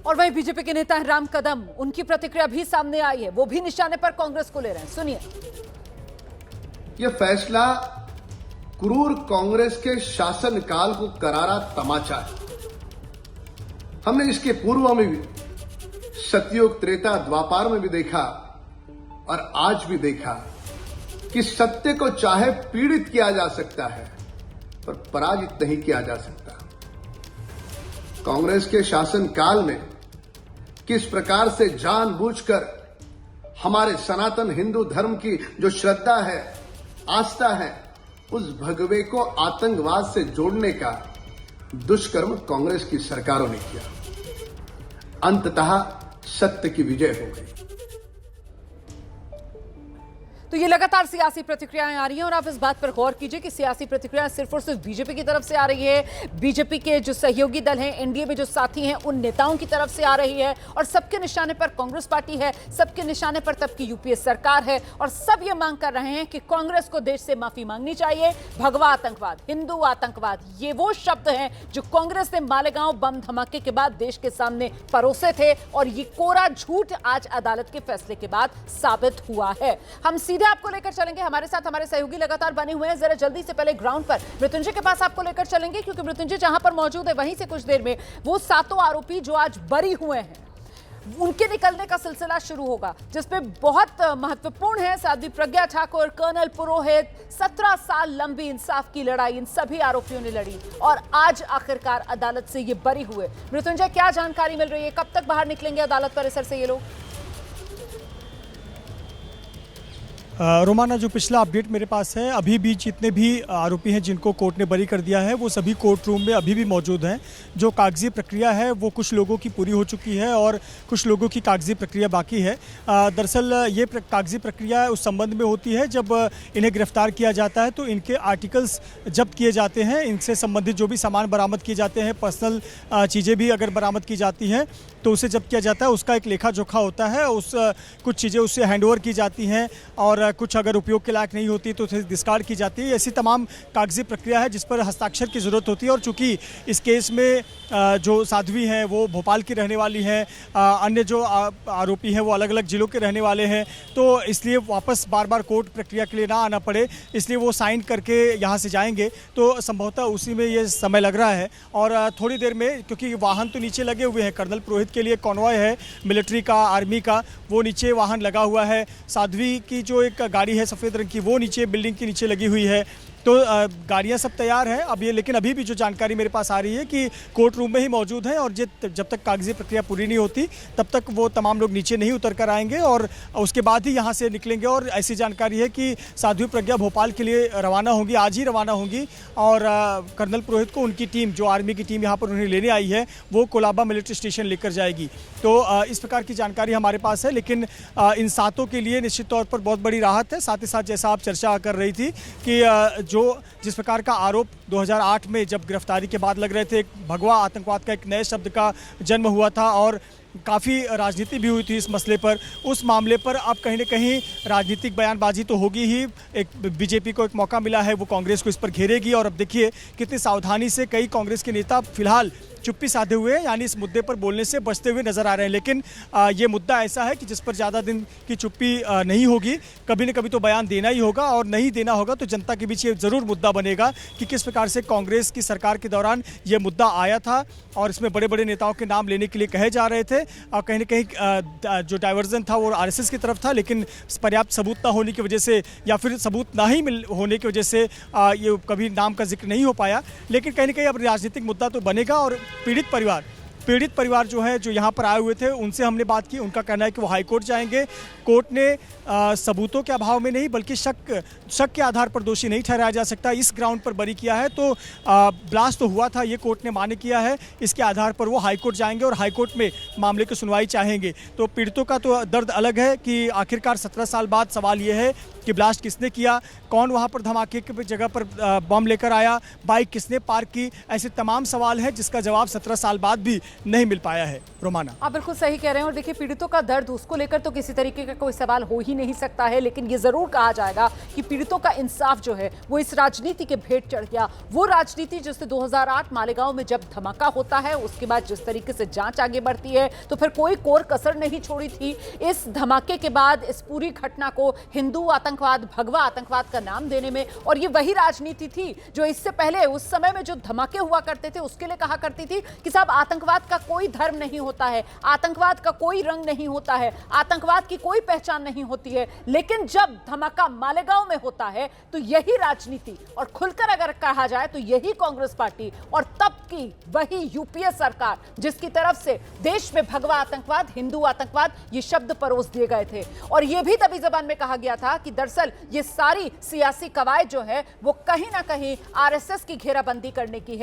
और वहीं बीजेपी के नेता राम कदम, उनकी प्रतिक्रिया भी सामने आई है, वो भी निशाने पर कांग्रेस को ले रहे हैं, सुनिए। यह फैसला क्रूर कांग्रेस के शासनकाल को करारा तमाचा है। हमने इसके पूर्व में भी सतयुग, त्रेता, द्वापार में भी देखा और आज भी देखा कि सत्य को चाहे पीड़ित किया जा सकता है पर पराजित नहीं किया जा सकता। कांग्रेस के शासनकाल में किस प्रकार से जानबूझकर हमारे सनातन हिंदू धर्म की जो श्रद्धा है, आस्था है, उस भगवे को आतंकवाद से जोड़ने का दुष्कर्म कांग्रेस की सरकारों ने किया। अंततः सत्य की विजय हो गई। तो ये लगातार सियासी प्रतिक्रियाएं आ रही हैं और आप इस बात पर गौर कीजिए कि सियासी प्रतिक्रियाएं सिर्फ और सिर्फ बीजेपी की तरफ से आ रही है, बीजेपी के जो सहयोगी दल हैं, एनडीए में जो साथी हैं, उन नेताओं की तरफ से आ रही है, और सबके निशाने पर कांग्रेस पार्टी है, सबके निशाने पर तब की यूपीए सरकार है, और सब ये मांग कर रहे हैं कि कांग्रेस को देश से माफी मांगनी चाहिए। भगवा आतंकवाद, हिंदू आतंकवाद, ये वो शब्द हैं जो कांग्रेस ने मालेगांव बम धमाके के बाद देश के सामने परोसे थे, और ये कोरा झूठ आज अदालत के फैसले के बाद साबित हुआ है। हम सीधे सीधे आपको लेकर चलेंगे, हमारे साथ हमारे सहयोगी लगातार बने हुए हैं। जरा जल्दी से पहले ग्राउंड पर मृत्युंजय के पास आपको लेकर चलेंगे, क्योंकि मृत्युंजय जहां पर मौजूद है वहीं से कुछ देर में वो 7 आरोपी जो आज बरी हुए हैं उनके निकलने का सिलसिला शुरू होगा, जिसमें बहुत महत्वपूर्ण है साध्वी प्रज्ञा ठाकुर, कर्नल पुरोहित। 17 साल लंबी इंसाफ की लड़ाई इन सभी आरोपियों ने लड़ी और आज आखिरकार अदालत से ये बरी हुए। मृत्युंजय, क्या जानकारी मिल रही है, कब तक बाहर निकलेंगे अदालत परिसर से ये लोग? रोमाना, जो पिछला अपडेट मेरे पास है, अभी भी जितने भी आरोपी हैं जिनको कोर्ट ने बरी कर दिया है वो सभी कोर्ट रूम में अभी भी मौजूद हैं। जो कागजी प्रक्रिया है वो कुछ लोगों की पूरी हो चुकी है और कुछ लोगों की कागजी प्रक्रिया बाकी है। दरअसल ये कागजी प्रक्रिया उस संबंध में होती है जब इन्हें गिरफ्तार किया जाता है तो इनके आर्टिकल्स जब्त किए जाते हैं, इनसे संबंधित जो भी सामान बरामद किए जाते हैं, पर्सनल चीज़ें भी अगर बरामद की जाती हैं तो उसे जब्त किया जाता है। उसका एक लेखा जोखा होता है, कुछ चीज़ें उससे हैंडओवर की जाती हैं और कुछ अगर उपयोग के लायक नहीं होती तो उसे डिस्कार्ड की जाती है। ऐसी तमाम कागजी प्रक्रिया है जिस पर हस्ताक्षर की ज़रूरत होती है। और चूंकि इस केस में जो साध्वी हैं वो भोपाल की रहने वाली हैं, अन्य जो आरोपी हैं वो अलग अलग ज़िलों के रहने वाले हैं, तो इसलिए वापस बार बार कोर्ट प्रक्रिया के लिए ना आना पड़े, इसलिए वो साइन करके यहाँ से जाएंगे, तो संभवतः उसी में ये समय लग रहा है। और थोड़ी देर में, क्योंकि वाहन तो नीचे लगे हुए हैं, कर्नल पुरोहित के लिए कॉन्वॉय है मिलिट्री का, आर्मी का, वो नीचे वाहन लगा हुआ है। साध्वी की जो एक गाड़ी है सफ़ेद रंग की वो नीचे बिल्डिंग के नीचे लगी हुई है। तो गाड़ियां सब तैयार हैं अब ये, लेकिन अभी भी जो जानकारी मेरे पास आ रही है कि कोर्ट रूम में ही मौजूद हैं और जब तक कागजी प्रक्रिया पूरी नहीं होती तब तक वो तमाम लोग नीचे नहीं उतर कर आएंगे और उसके बाद ही यहाँ से निकलेंगे। और ऐसी जानकारी है कि साध्वी प्रज्ञा भोपाल के लिए रवाना होंगी, आज ही रवाना होंगी और कर्नल पुरोहित को उनकी टीम, जो आर्मी की टीम यहाँ पर उन्हें लेने आई है, वो कोलाबा मिलिट्री स्टेशन लेकर जाएगी। तो इस प्रकार की जानकारी हमारे पास है, लेकिन इन 7 के लिए निश्चित तौर पर बहुत बड़ी राहत है। साथ ही साथ जैसा आप चर्चा कर रही थी कि जिस प्रकार का आरोप 2008 में जब गिरफ्तारी के बाद लग रहे थे, भगवा आतंकवाद का एक नए शब्द का जन्म हुआ था और काफ़ी राजनीति भी हुई थी इस मसले पर, उस मामले पर अब कहीं न कहीं राजनीतिक बयानबाजी तो होगी ही। एक बीजेपी को एक मौका मिला है, वो कांग्रेस को इस पर घेरेगी और अब देखिए कितनी सावधानी से कई कांग्रेस के नेता फिलहाल चुप्पी साधे हुए, यानी इस मुद्दे पर बोलने से बचते हुए नजर आ रहे हैं। लेकिन ये मुद्दा ऐसा है कि जिस पर ज़्यादा दिन की चुप्पी नहीं होगी, कभी न कभी तो बयान देना ही होगा और नहीं देना होगा तो जनता के बीच ये ज़रूर मुद्दा बनेगा कि किस प्रकार से कांग्रेस की सरकार के दौरान ये मुद्दा आया था और इसमें बड़े बड़े नेताओं के नाम लेने के लिए कहे जा रहे थे और कहीं न कहीं जो डाइवर्जन था वो आरएसएस की तरफ था, लेकिन पर्याप्त सबूत ना होने की वजह से या फिर सबूत ना ही होने की वजह से ये कभी नाम का जिक्र नहीं हो पाया। लेकिन कहीं न कहीं अब राजनीतिक मुद्दा तो बनेगा और पीड़ित परिवार जो है, जो यहाँ पर आए हुए थे, उनसे हमने बात की। उनका कहना है कि वो हाई कोर्ट जाएंगे। कोर्ट ने सबूतों के अभाव में नहीं बल्कि शक के आधार पर दोषी नहीं ठहराया जा सकता, इस ग्राउंड पर बरी किया है। तो ब्लास्ट तो हुआ था, ये कोर्ट ने मान्य किया है, इसके आधार पर वो हाई कोर्ट जाएंगे और हाई कोर्ट में मामले की सुनवाई चाहेंगे। तो पीड़ितों का तो दर्द अलग है कि आखिरकार 17 साल बाद सवाल ये है कि ब्लास्ट किसने किया, कौन वहाँ पर धमाके की जगह पर बम लेकर आया, बाइक किसने पार्क की, ऐसे तमाम सवाल हैं जिसका जवाब 17 साल बाद भी नहीं मिल पाया है। रोमाना, आप बिल्कुल सही कह रहे हैं और देखिए पीड़ितों का दर्द, उसको लेकर तो किसी तरीके का कोई सवाल हो ही नहीं सकता है, लेकिन ये जरूर कहा जाएगा कि पीड़ितों का इंसाफ जो है वो इस राजनीति के भेंट चढ़ गया। वो राजनीति जिससे 2008 मालेगांव में जब धमाका होता है उसके बाद जिस तरीके से जांच आगे बढ़ती है तो फिर कोई कोर कसर नहीं छोड़ी थी। इस धमाके के बाद इस पूरी घटना को हिंदू आतंकवाद, भगवा आतंकवाद का नाम देने में, और ये वही राजनीति थी जो इससे पहले उस समय में जो धमाके हुआ करते थे उसके लिए कहा करती थी कि साहब आतंकवाद का कोई धर्म नहीं होता है, आतंकवाद का कोई रंग नहीं होता है, आतंकवाद की कोई पहचान नहीं होती है। लेकिन जब धमाका मालेगांव में होता है तो यही राजनीति, और खुलकर अगर कहा जाए तो यही कांग्रेस पार्टी और तब की वही यूपीए सरकार जिसकी तरफ से देश में भगवा आतंकवाद, हिंदू आतंकवाद ये शब्द परोस दिए गए थे। और ये भी तभी जबान में कहा गया था कि दरअसल ये सारी सियासी कवायद जो है वो कहीं ना कहीं आरएसएस की घेराबंदी करने की है।